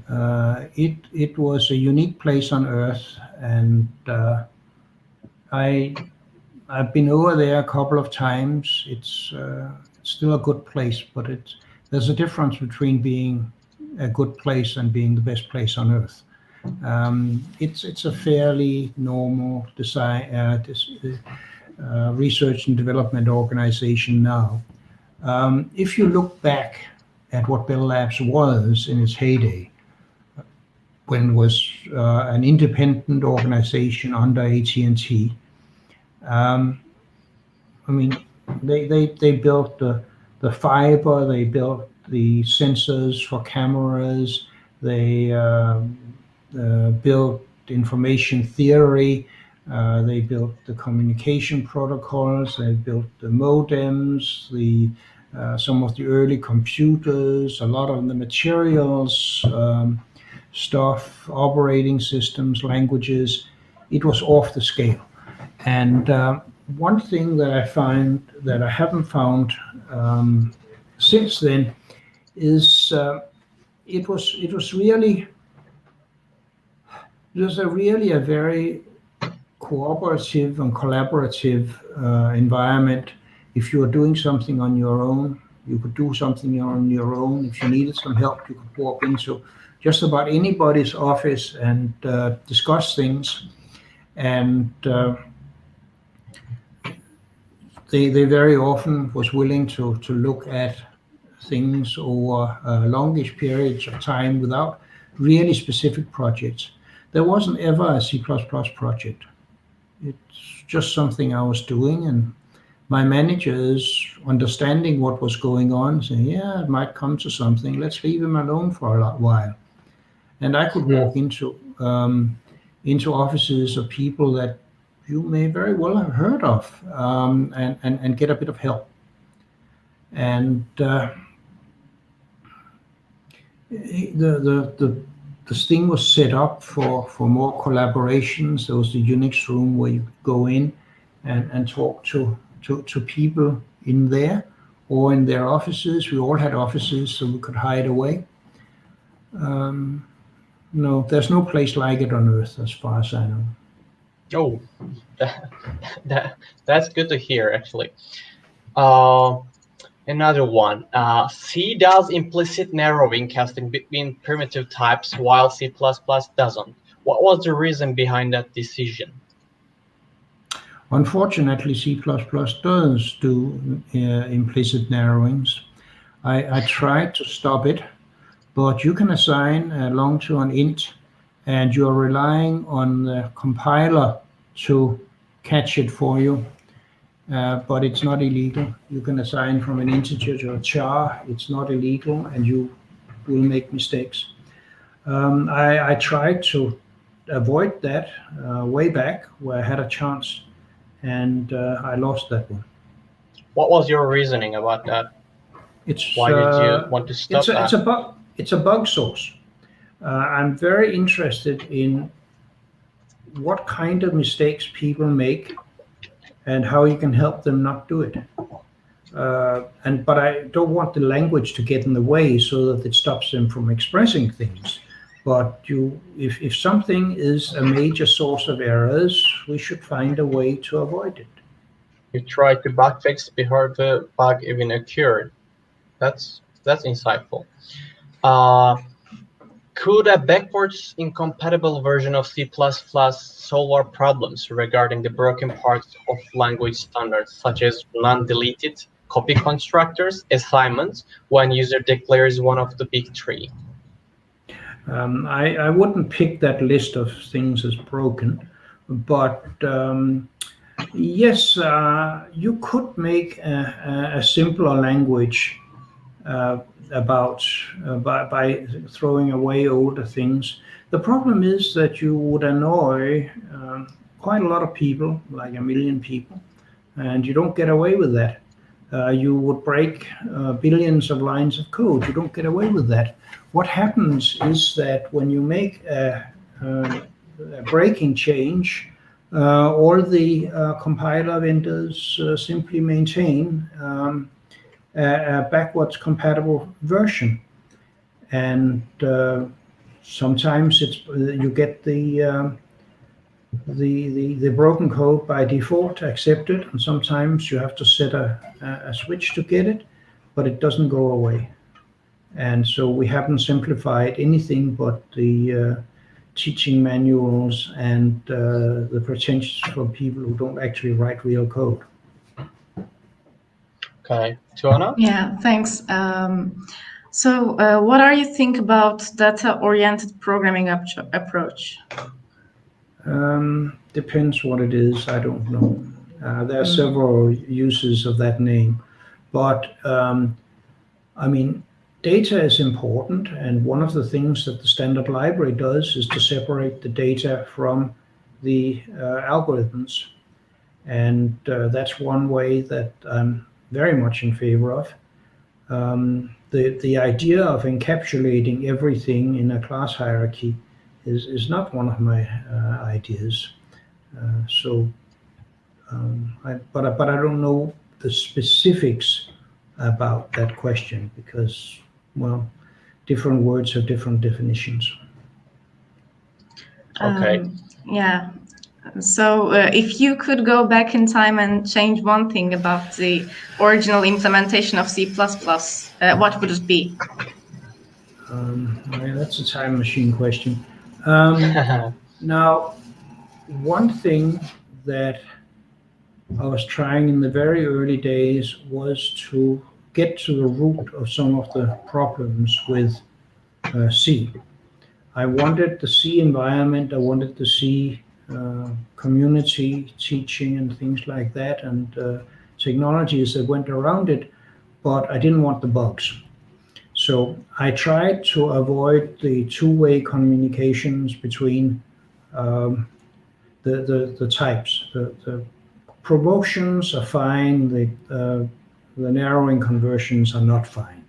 It was a unique place on Earth, and I've been over there a couple of times. It's still a good place, but there's a difference between being a good place and being the best place on Earth. It's a fairly normal research and development organization now. If you look back at what Bell Labs was in its heyday, when it was an independent organization under AT&T, I mean, they built the fiber, they built the sensors for cameras, they built information theory, they built the communication protocols, they built the modems, some of the early computers, a lot of the materials, stuff, operating systems, languages. It was off the scale. And one thing that I find that I haven't found since then is it was really a very cooperative and collaborative environment. If you were doing something on your own, you could do something on your own. If you needed some help, you could walk into just about anybody's office and discuss things. And they very often was willing to look at things over longish periods of time without really specific projects. There wasn't ever a C++ project. It's just something I was doing, and my managers, understanding what was going on, saying, yeah, it might come to something, let's leave him alone for a while. And I could walk into offices of people that you may very well have heard of, and get a bit of help. And this thing was set up for more collaborations. There was the Unix room where you could go in and talk to people in there or in their offices. We all had offices, so we could hide away. No, there's no place like it on Earth, as far as I know. Oh, that's good to hear, actually. Another one. C does implicit narrowing casting between primitive types, while C++ doesn't. What was the reason behind that decision? Unfortunately, C++ does do implicit narrowings. I tried to stop it, but you can assign a long to an int, and you're relying on the compiler to catch it for you. But it's not illegal. You can assign from an integer to a char. It's not illegal, and you will make mistakes. I tried to avoid that way back where I had a chance, and I lost that one. What was your reasoning about that? Why did you want to stop that? It's a bug source. I'm very interested in what kind of mistakes people make and how you can help them not do it. But I don't want the language to get in the way so that it stops them from expressing things. But if something is a major source of errors, we should find a way to avoid it. You try to bug fix before the bug even occurred. That's insightful. Could a backwards incompatible version of C++ solve our problems regarding the broken parts of language standards, such as non-deleted copy constructors, assignments, when user declares one of the big three? I wouldn't pick that list of things as broken, but yes, you could make a simpler language by throwing away older things. The problem is that you would annoy quite a lot of people, like 1 million people, and you don't get away with that. you would break billions of lines of code. You don't get away with that. What happens is that when you make a breaking change, all the compiler vendors simply maintain a backwards compatible version, and sometimes you get the broken code by default accepted, and sometimes you have to set a switch to get it, but it doesn't go away. And so we haven't simplified anything but the teaching manuals and the pretensions for people who don't actually write real code. Okay, Tuana? Yeah, thanks. So what are you think about data-oriented programming approach? Depends what it is, I don't know. There are several uses of that name, but I mean, data is important, and one of the things that the standard library does is to separate the data from the algorithms, and that's one way that I'm very much in favor of. The idea of encapsulating everything in a class hierarchy is not one of my ideas. But I don't know the specifics about that question because, well, different words have different definitions. Okay. Yeah. So if you could go back in time and change one thing about the original implementation of C++, what would it be? That's a time machine question. Now, one thing that I was trying in the very early days was to get to the root of some of the problems with C. I wanted the C environment, I wanted the C community teaching and things like that, and technologies that went around it, but I didn't want the bugs. So I tried to avoid the two-way communications between the types. The promotions are fine, the narrowing conversions are not fine.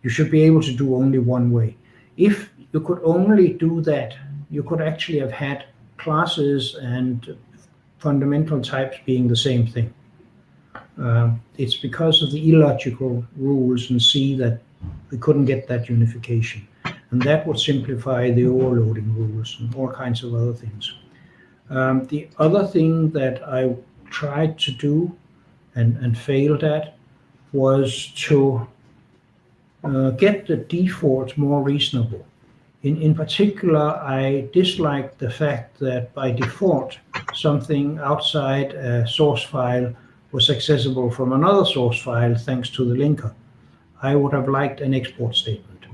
You should be able to do only one way. If you could only do that, you could actually have had classes and fundamental types being the same thing. It's because of the illogical rules in C that we couldn't get that unification. And that would simplify the overloading rules and all kinds of other things. The other thing that I tried to do and failed at was to get the defaults more reasonable. In particular, I disliked the fact that by default, something outside a source file was accessible from another source file thanks to the linker. I would have liked an export statement.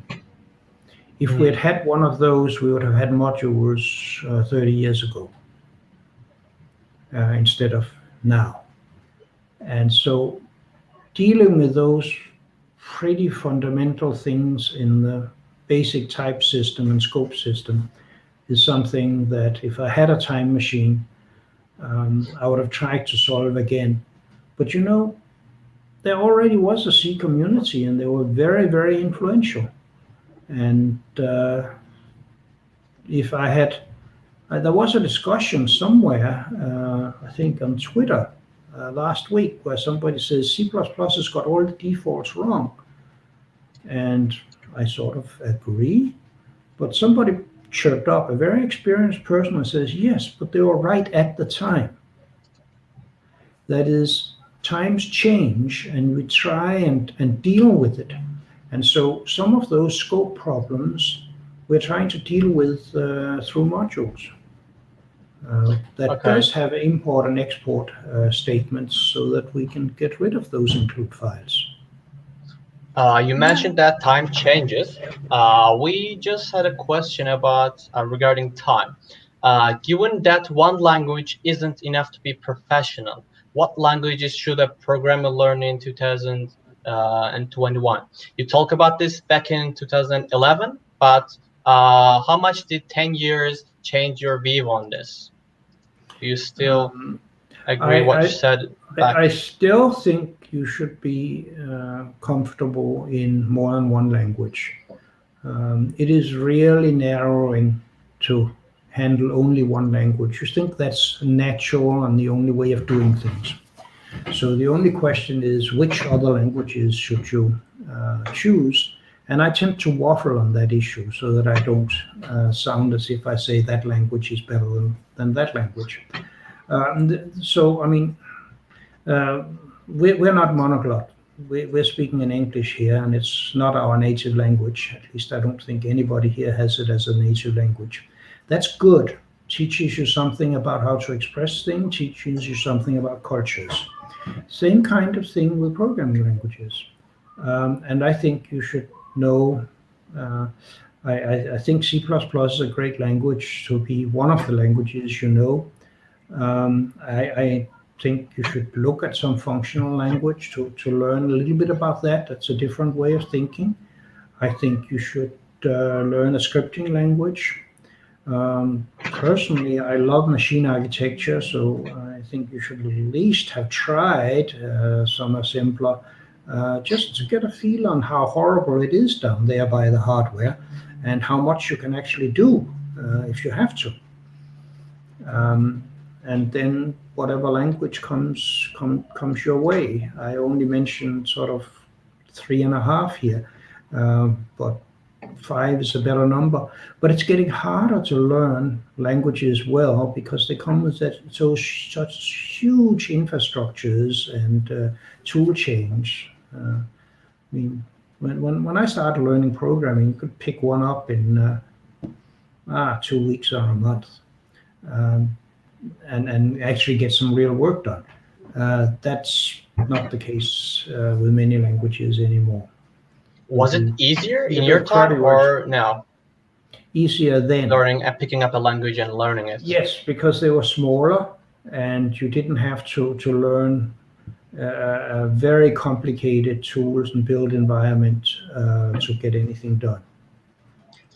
If we had had one of those, we would have had modules 30 years ago instead of now. And so dealing with those pretty fundamental things in the basic type system and scope system is something that if I had a time machine, I would have tried to solve again. But you know, there already was a C community and they were very, very influential. And if I had, there was a discussion somewhere, I think on Twitter last week, where somebody says C++ has got all the defaults wrong. And I sort of agree, but somebody chirped up, a very experienced person, and says, yes, but they were right at the time. That is, times change and we try and deal with it. And so some of those scope problems we're trying to deal with through modules. That does have import and export statements so that we can get rid of those include files. You mentioned that time changes. We just had a question about regarding time. Given that one language isn't enough to be professional, what languages should a programmer learn in 2021? You talk about this back in 2011, but how much did 10 years change your view on this? Do you still agree what you said I still think you should be comfortable in more than one language. It is really narrowing to handle only one language. You think that's natural and the only way of doing things. So the only question is, which other languages should you choose? And I tend to waffle on that issue so that I don't sound as if I say that language is better than that language. So, I mean, we're not monoglot. We're speaking in English here, and it's not our native language. At least I don't think anybody here has it as a native language. That's good. Teaches you something about how to express things, teaches you something about cultures. Same kind of thing with programming languages. And I think you should know, I think C++ is a great language to be one of the languages you know. I think you should look at some functional language to learn a little bit about that. That's a different way of thinking. I think you should learn a scripting language. Personally, I love machine architecture, so I think you should at least have tried some assembler just to get a feel on how horrible it is down there by the hardware and how much you can actually do if you have to. And then whatever language comes your way. I only mentioned sort of 3.5 here, but 5 is a better number. But it's getting harder to learn languages well because they come with such huge infrastructures and tool chains. I mean, when I started learning programming, you could pick one up in 2 weeks or a month. And actually get some real work done. That's not the case with many languages anymore. Was it easier in your time or now? Easier then. Picking up a language and learning it. Yes, because they were smaller and you didn't have to learn very complicated tools and build environment to get anything done.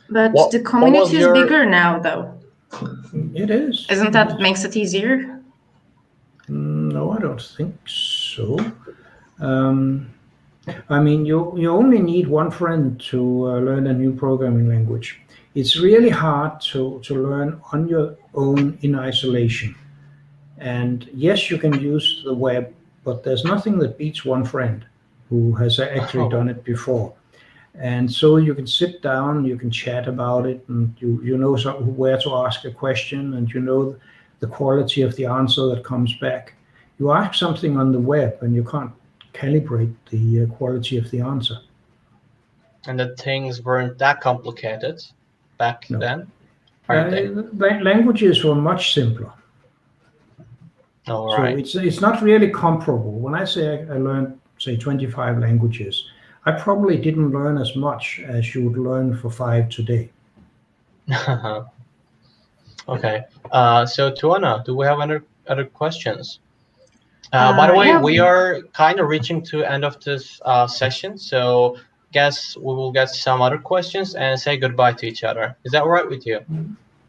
But the community is bigger now, though. It is. Isn't that makes it easier? No, I don't think so. I mean, you only need one friend to learn a new programming language. It's really hard to learn on your own in isolation. And yes, you can use the web, but there's nothing that beats one friend who has actually done it before. And so you can sit down, you can chat about it, and you know where to ask a question, and you know the quality of the answer that comes back. You ask something on the web, and you can't calibrate the quality of the answer. And the things weren't that complicated back then? Languages were much simpler. Oh, right. So it's not really comparable. When I say I learned, say, 25 languages, I probably didn't learn as much as you would learn for 5 today. Okay. So Tuana, do we have other questions? By the way, we are kind of reaching to the end of this session, so guess we will get some other questions and say goodbye to each other. Is that all right with you?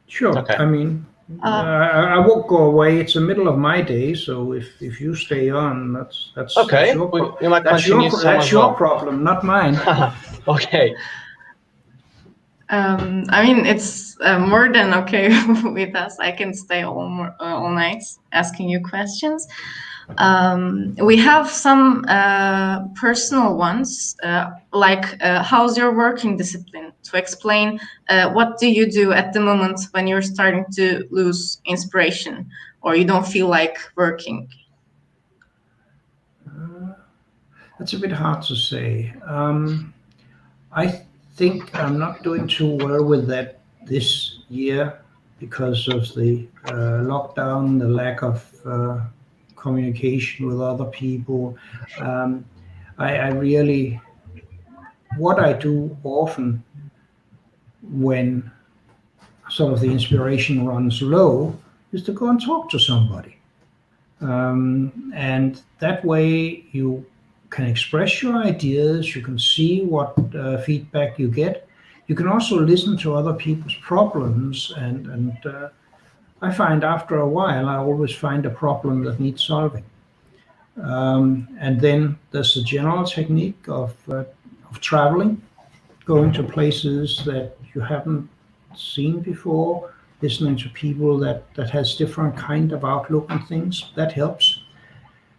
Sure. Okay. I mean, I won't go away. It's the middle of my day, so if you stay on, that's okay. That's your problem, not mine. Okay. I mean, it's more than okay with us. I can stay all night asking you questions. We have some personal ones, like how's your working discipline? To explain, what do you do at the moment when you're starting to lose inspiration or you don't feel like working? That's a bit hard to say. I think I'm not doing too well with that this year because of the lockdown, the lack of communication with other people. I really, what I do often when sort of the inspiration runs low is to go and talk to somebody. And that way you can express your ideas, you can see what feedback you get. You can also listen to other people's problems, and I find after a while I always find a problem that needs solving. And then there's the general technique of traveling, going to places that you haven't seen before, listening to people that has different kind of outlook on things. That helps.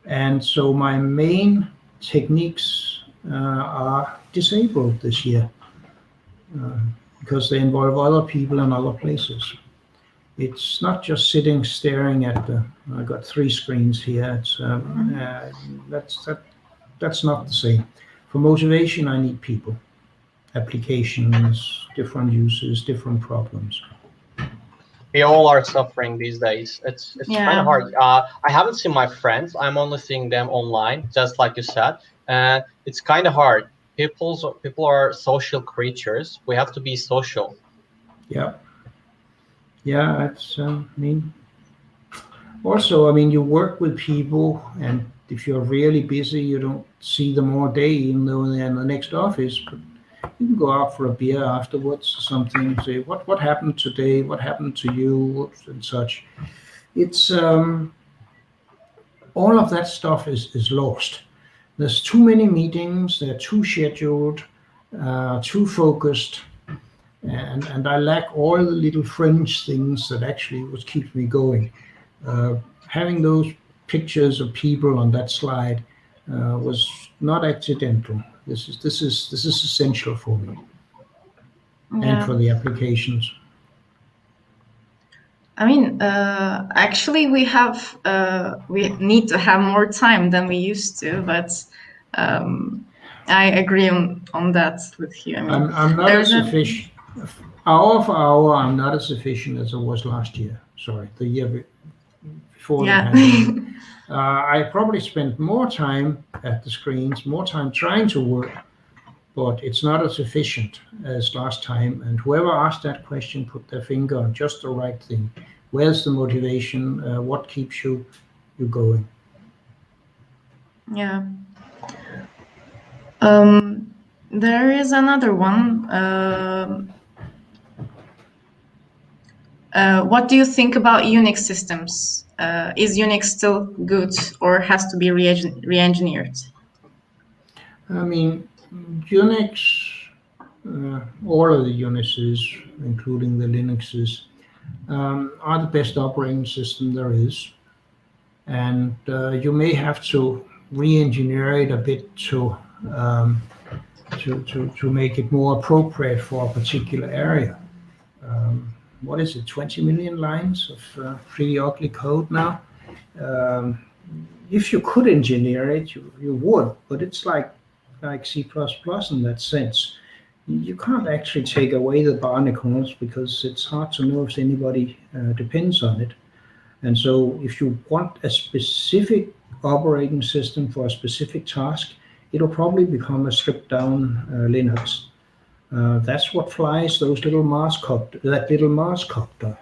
And so my main techniques are disabled this year because they involve other people and other places. It's not just sitting staring at I've got 3 screens here. It's that's not the same. For motivation, I need people, applications, different uses, different problems. We all are suffering these days. It's kind of hard. I haven't seen my friends. I'm only seeing them online, just like you said. And it's kind of hard. People are social creatures. We have to be social. Yeah. Yeah, it's, I mean, also, I mean, you work with people, and if you're really busy, you don't see them all day, even though they're in the next office. But you can go out for a beer afterwards or something, say, what happened today? What happened to you? And such. It's, all of that stuff is lost. There's too many meetings, they're too scheduled, too focused. And I lack all the little fringe things that actually what keeps me going. Having those pictures of people on that slide was not accidental. This is essential for me and for the applications. I mean, actually, we need to have more time than we used to, but I agree on that with you. I mean, I'm not as efficient. Hour for hour, I'm not as efficient as I was last year. Sorry, the year before the pandemic. I probably spent more time at the screens, more time trying to work, but it's not as efficient as last time. And whoever asked that question put their finger on just the right thing. Where's the motivation? What keeps you going? Yeah. There is another one. What do you think about Unix systems? Is Unix still good or has to be re-engineered? I mean, Unix, all of the Unixes, including the Linuxes, are the best operating system there is. And you may have to re-engineer it a bit to make it more appropriate for a particular area. What is it, 20 million lines of pretty ugly code now? If you could engineer it, you would, but it's like C++ in that sense. You can't actually take away the barnacles because it's hard to know if anybody depends on it. And so if you want a specific operating system for a specific task, it'll probably become a stripped down Linux. That's what flies those little Mars copter. That little Mars copter.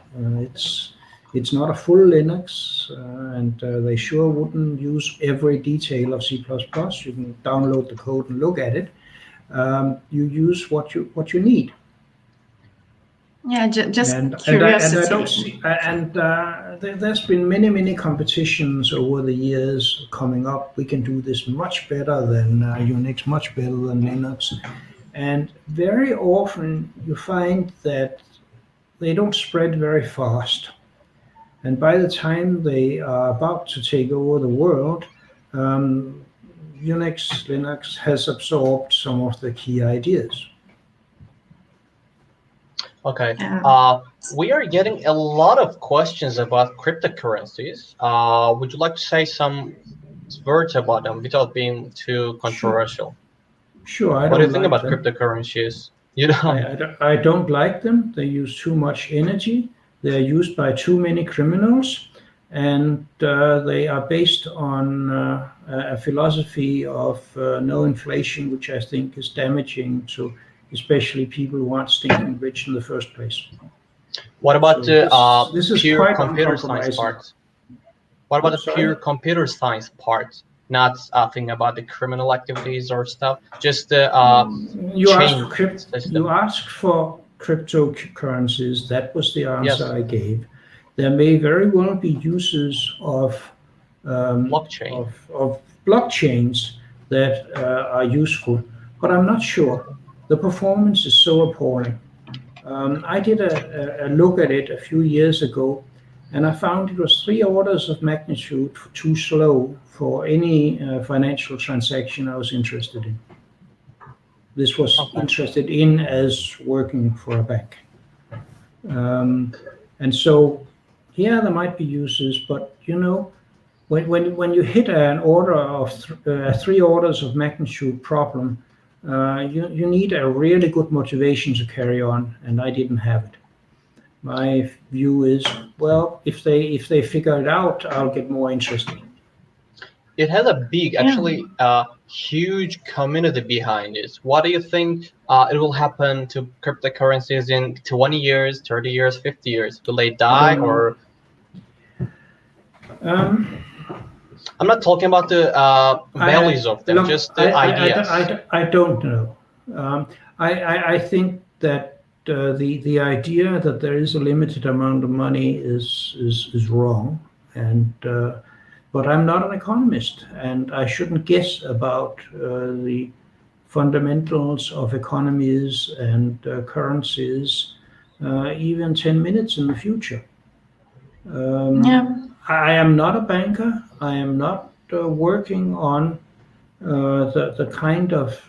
It's not a full Linux, and they sure wouldn't use every detail of C++. You can download the code and look at it. You use what you need. Yeah, just curiosity. There's been many competitions over the years coming up. We can do this much better than Unix, much better than Linux. And very often you find that they don't spread very fast. And by the time they are about to take over the world, Linux has absorbed some of the key ideas. Okay. We are getting a lot of questions about cryptocurrencies. Would you like to say some words about them without being too controversial? Sure. What do you think about cryptocurrencies? You know, I don't like them. They use too much energy. They are used by too many criminals, and they are based on a philosophy of no inflation, which I think is damaging to especially people who aren't stinking rich in the first place. What about this is pure computer science part? What about the pure computer science part? Not thing about the criminal activities or stuff, just the you asked for cryptocurrencies. That was the answer I gave. There may very well be uses of Blockchain. of blockchains that are useful, but I'm not sure. The performance is so appalling. I did a look at it a few years ago, and I found it was 3 orders of magnitude too slow for any financial transaction I was interested in. This was interested in as working for a bank. And so, yeah, there might be uses, but you know, when you hit an order of 3 orders of magnitude problem, you need a really good motivation to carry on, and I didn't have it. My view is, well, if they figure it out, I'll get more interested. It has a big, actually, huge community behind it. What do you think it will happen to cryptocurrencies in 20 years, 30 years, 50 years? Will they die or? I'm not talking about the values of them, just the ideas. I don't know. I think that the idea that there is a limited amount of money is wrong, and but I'm not an economist, and I shouldn't guess about the fundamentals of economies and currencies even 10 minutes in the future. I am not a banker. I am not working on the kind of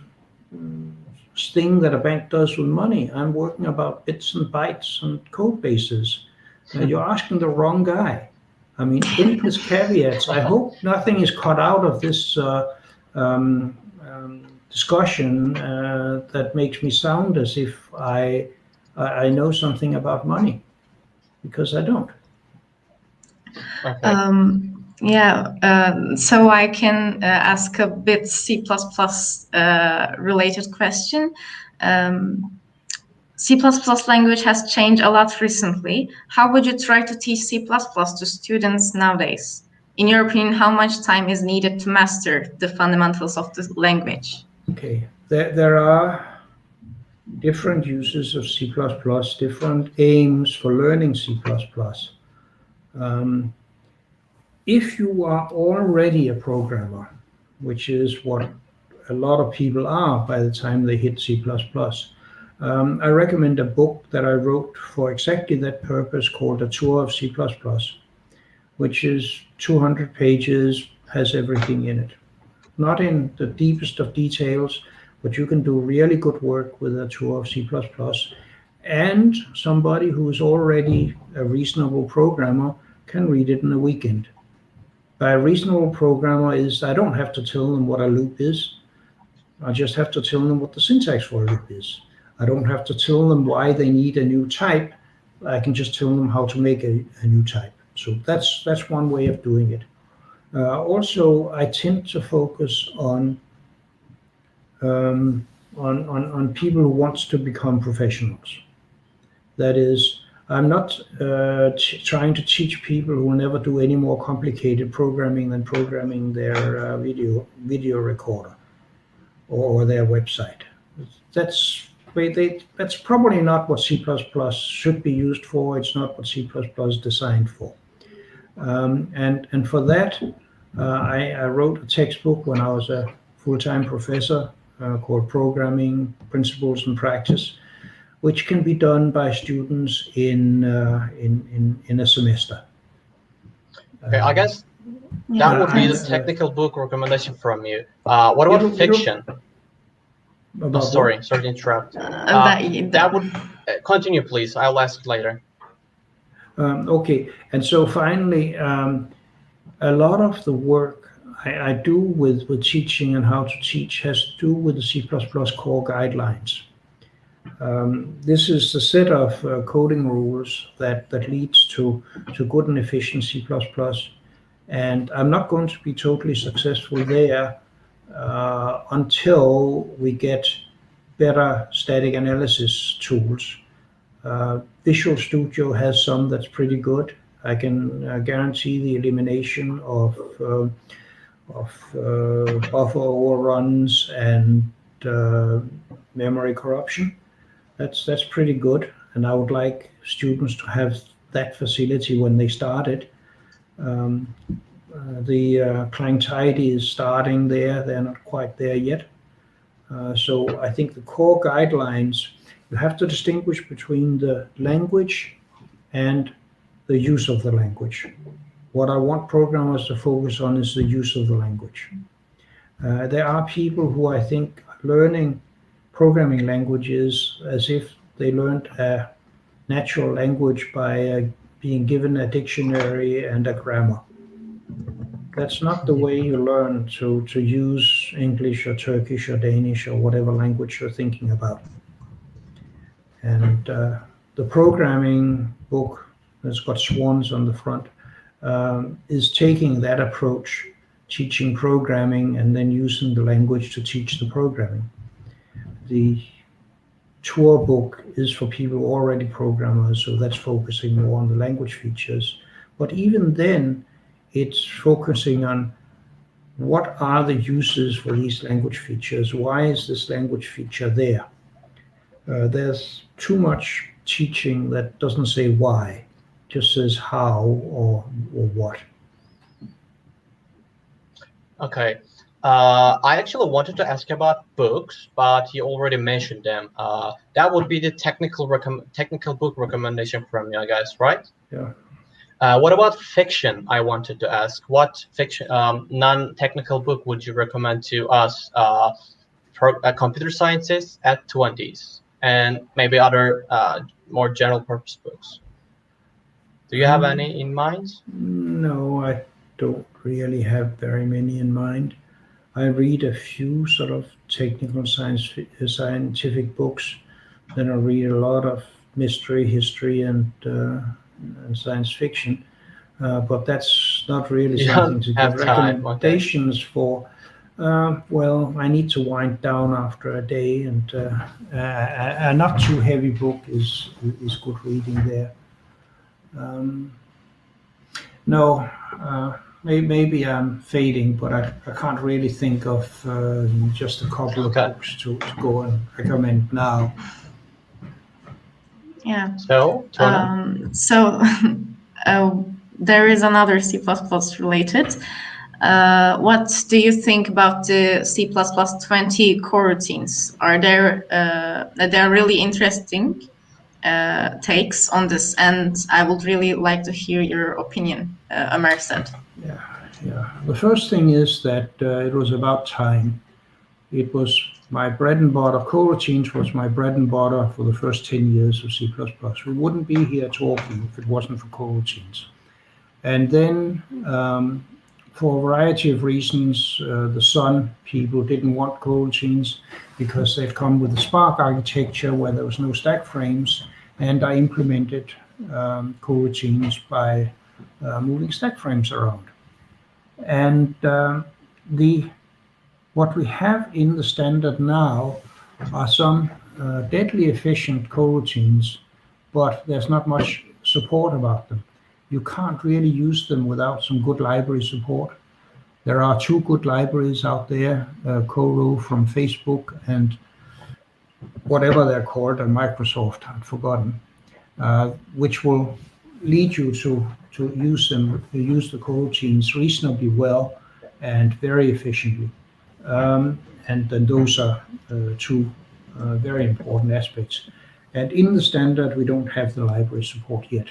thing that a bank does with money. I'm working about bits and bytes and code bases. You're asking the wrong guy. I mean, endless caveats. I hope nothing is cut out of this discussion that makes me sound as if I know something about money, because I don't. Okay. So I can ask a bit C++ related question. C++ language has changed a lot recently. How would you try to teach C++ to students nowadays? In your opinion, how much time is needed to master the fundamentals of the language? Okay, there are different uses of C++, different aims for learning C++. If you are already a programmer, which is what a lot of people are by the time they hit C++, I recommend a book that I wrote for exactly that purpose called A Tour of C++, which is 200 pages, has everything in it. Not in the deepest of details, but you can do really good work with A Tour of C++. And somebody who is already a reasonable programmer can read it in a weekend. By a reasonable programmer is I don't have to tell them what a loop is. I just have to tell them what the syntax for a loop is. I don't have to tell them why they need a new type. I can just tell them how to make a new type. So that's one way of doing it. Also, I tend to focus on people who want to become professionals. That is, I'm not trying to teach people who will never do any more complicated programming than programming their video recorder or their website. That's probably not what C++ should be used for. It's not what C++ is designed for. And for that, I wrote a textbook when I was a full-time professor called Programming Principles and Practice, which can be done by students in a semester. Okay, I guess that would be the technical book recommendation from you. What about fiction? Sorry to interrupt. That would continue, please. I'll ask later. Okay, and so finally, a lot of the work I do with teaching and how to teach has to do with the C++ core guidelines. This is the set of coding rules that leads to good and efficient C++. And I'm not going to be totally successful there until we get better static analysis tools. Visual Studio has some that's pretty good. I can guarantee the elimination of buffer overruns and memory corruption. That's pretty good, and I would like students to have that facility when they start it. The Kleinteide is starting there. They're not quite there yet. So I think the core guidelines, you have to distinguish between the language and the use of the language. What I want programmers to focus on is the use of the language. There are people who I think are learning programming languages as if they learned a natural language by being given a dictionary and a grammar. That's not the way you learn to use English or Turkish or Danish or whatever language you're thinking about. And the programming book that's got swans on the front is taking that approach, teaching programming and then using the language to teach the programming. The tour book is for people already programmers, so that's focusing more on the language features. But even then, it's focusing on what are the uses for these language features? Why is this language feature there? There's too much teaching that doesn't say why, just says how or what. Okay. I actually wanted to ask about books, but you already mentioned them. That would be the technical book recommendation from you guys, right? Yeah. What about fiction? I wanted to ask, what fiction, non-technical book would you recommend to us, computer scientists at 20s, and maybe other more general purpose books? Do you have any in mind? No, I don't really have very many in mind. I read a few sort of technical scientific books. Then I read a lot of mystery, history, and science fiction. But that's not really something to give recommendations for. Well, I need to wind down after a day, and a not too heavy book is good reading there. No. Maybe I'm fading, but I can't really think of just a couple of books to go and recommend now. Yeah. So there is another C++ related. What do you think about the C++ 20 coroutines? Are they're really interesting takes on this, and I would really like to hear your opinion, Ömer said. Yeah. The first thing is that it was about time. It was my bread and butter. Coroutines was my bread and butter for the first 10 years of C++. We wouldn't be here talking if it wasn't for coroutines. And then, for a variety of reasons, the Sun people didn't want coroutines because they'd come with the Spark architecture where there was no stack frames, and I implemented coroutines by moving stack frames around. And what we have in the standard now are some deadly efficient coroutines, but there's not much support about them. You can't really use them without some good library support. There are two good libraries out there, Coro from Facebook and whatever they're called at Microsoft, I've forgotten, which will lead you to use the coroutines reasonably well and very efficiently. And then those are two very important aspects. And in the standard, we don't have the library support yet.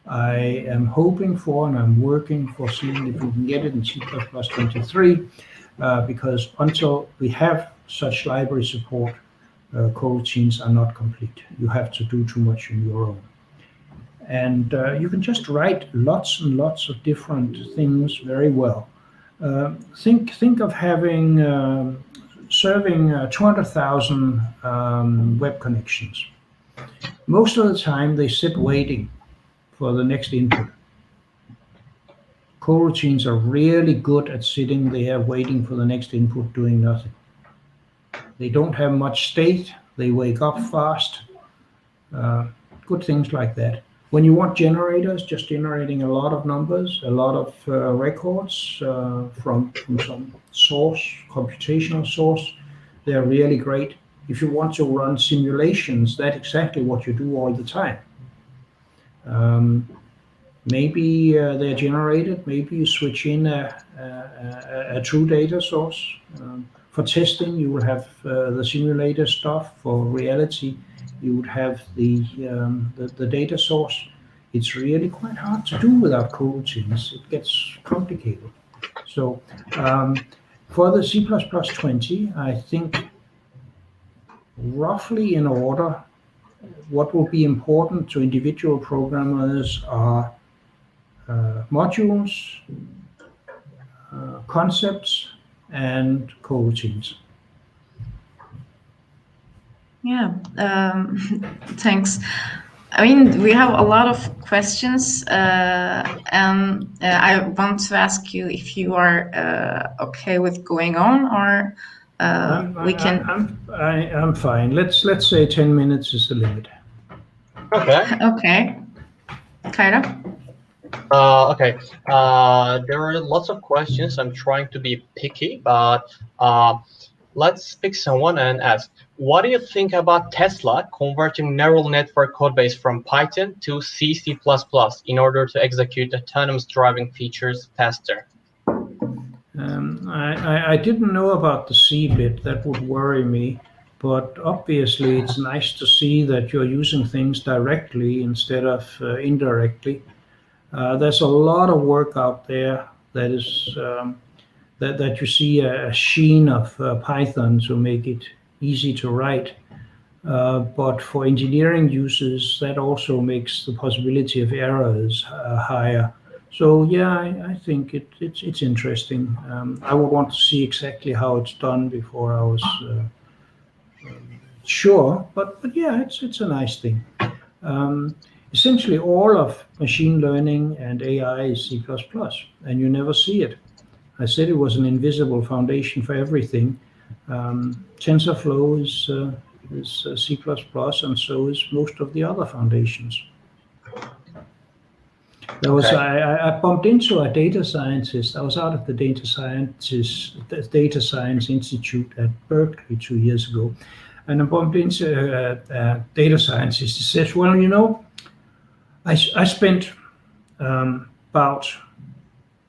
I am hoping for, and I'm working for seeing if we can get it in C++ 23, because until we have such library support, coroutines are not complete. You have to do too much on your own. And you can just write lots and lots of different things very well. Think of having serving 200,000 web connections. Most of the time they sit waiting for the next input. Coroutines are really good at sitting there waiting for the next input, doing nothing. They don't have much state. They wake up fast. Good things like that. When you want generators, just generating a lot of numbers, a lot of records from some source, computational source, they're really great. If you want to run simulations, that's exactly what you do all the time. maybe they're generated. Maybe you switch in a true data source. For testing, you will have the simulator stuff. For reality, you would have the data source. It's really quite hard to do without coroutines. It gets complicated. So for the C++ 20, I think roughly in order, what will be important to individual programmers are modules, concepts, and coroutines. Yeah, thanks. I mean, we have a lot of questions, and I want to ask you if you are okay with going on, or we can. I'm fine. Let's say 10 minutes is the limit. Okay. Okay. Kaira? Okay. There are lots of questions. I'm trying to be picky, but let's pick someone and ask, what do you think about Tesla converting neural network codebase from Python to C++ in order to execute autonomous driving features faster? I didn't know about the C bit. That would worry me. But obviously, it's nice to see that you're using things directly instead of indirectly. There's a lot of work out there that is that you see a sheen of Python to make it easy to write. But for engineering uses, that also makes the possibility of errors higher. So yeah, I think it's interesting. I would want to see exactly how it's done before I was sure. But yeah, it's a nice thing. Essentially, all of machine learning and AI is C++, and you never see it. I said it was an invisible foundation for everything. TensorFlow is C++, and so is most of the other foundations. I bumped into a data scientist. I was out at the Data Science Institute at Berkeley 2 years ago, and I bumped into a data scientist. He says, well, you know, I spent about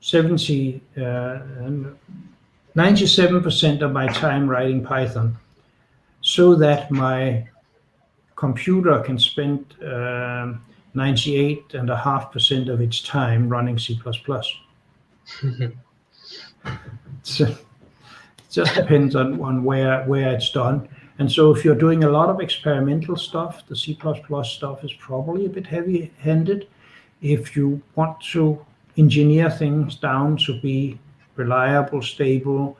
97% of my time writing Python so that my computer can spend 98.5% of its time running C++. So it just depends on where it's done. And so if you're doing a lot of experimental stuff, the C++ stuff is probably a bit heavy-handed. If you want to engineer things down to be reliable, stable,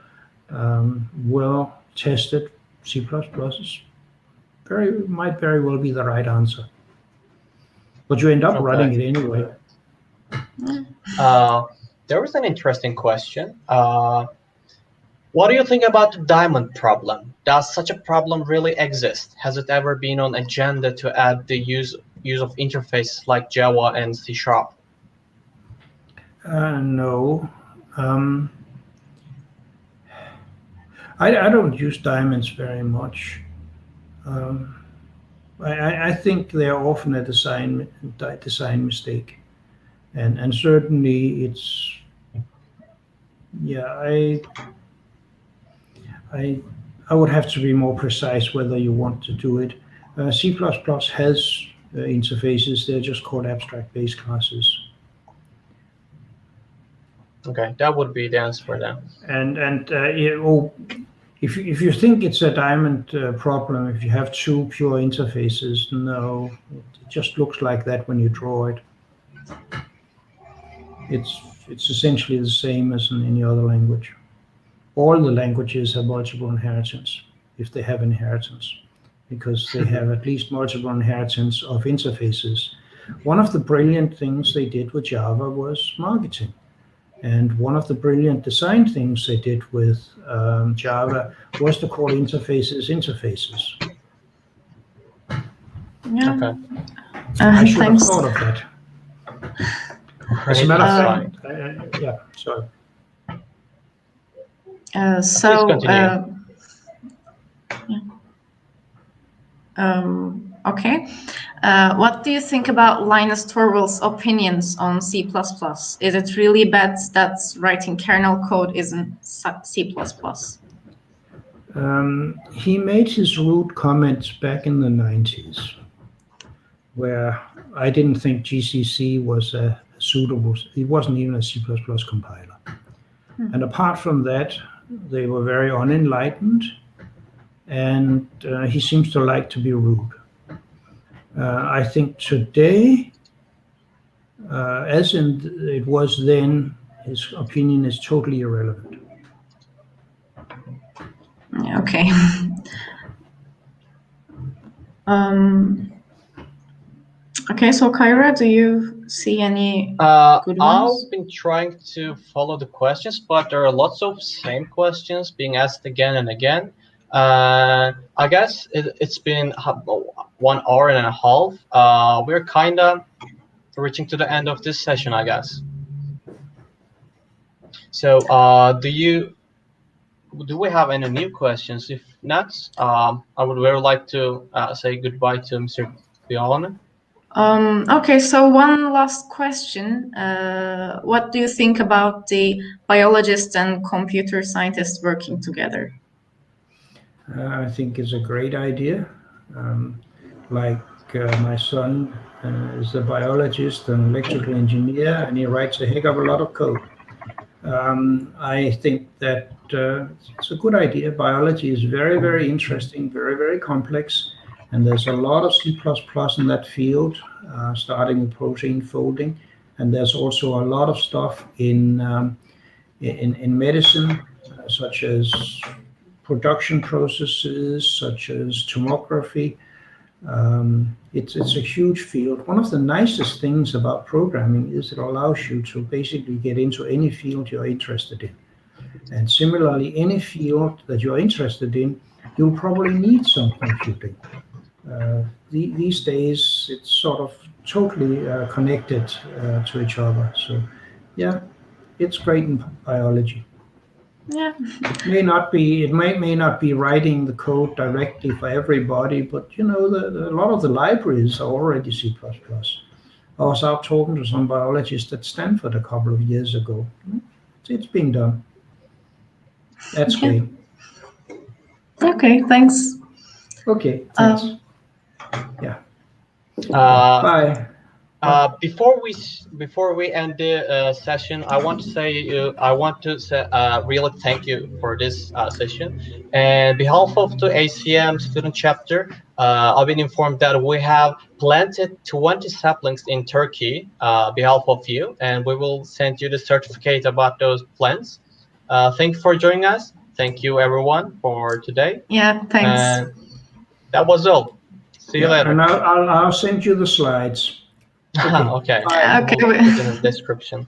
well tested, C++ might very well be the right answer. But you end up running it anyway. There was an interesting question. What do you think about the diamond problem? Does such a problem really exist? Has it ever been on agenda to add the use of interfaces like Java and C#? No. I don't use diamonds very much. I think they're often a design mistake, and certainly it's I would have to be more precise whether you want to do it. C++ has interfaces. They're just called abstract base classes. Okay, that would be the answer for that. If you think it's a diamond problem, if you have two pure interfaces, no, it just looks like that when you draw it. It's essentially the same as in any other language. All the languages have multiple inheritance, if they have inheritance, because they have at least multiple inheritance of interfaces. One of the brilliant things they did with Java was marketing. And one of the brilliant design things they did with Java was to call interfaces interfaces. Yeah. Okay. I should have thought of that. As a matter of fact, yeah, sorry. Okay. What do you think about Linus Torvalds' opinions on C++? Is it really bad that writing kernel code isn't C++? He made his rude comments back in the 90s, where I didn't think GCC was a suitable, it wasn't even a C++ compiler. And apart from that, they were very unenlightened, and he seems to like to be rude. I think today, as it was then, his opinion is totally irrelevant. Okay. Okay, so Kyra, do you see any good ones? I've been trying to follow the questions, but there are lots of same questions being asked again and again. I guess it's been 1 hour and a half. We're kind of reaching to the end of this session, I guess. So, do we have any new questions? If not, I would very like to say goodbye to Mr. Bjarne. Okay, so one last question. What do you think about the biologist and computer scientist working together? I think it's a great idea. My son is a biologist and electrical engineer, and he writes a heck of a lot of code. I think that it's a good idea. Biology is very, very interesting, very, very complex, and there's a lot of C++ in that field, starting with protein folding, and there's also a lot of stuff in medicine, such as production processes, such as tomography. It's a huge field. One of the nicest things about programming is it allows you to basically get into any field you're interested in. And similarly, any field that you're interested in, you'll probably need some computing. These days, it's sort of totally connected to each other. So, yeah, it's great in biology. Yeah. It may not be writing the code directly for everybody, but a lot of the libraries are already C++. I was out talking to some biologists at Stanford a couple of years ago. It's being done. That's great. Okay, thanks. Okay, thanks. Yeah. Bye. Before we end the session, I want to say really thank you for this session. And on behalf of the ACM student chapter, I've been informed that we have planted 20 saplings in Turkey on behalf of you, and we will send you the certificate about those plants. Thank you for joining us. Thank you everyone for today. Yeah, thanks. And that was all. See you later. And I'll send you the slides. Okay. Okay. We'll put it in the description.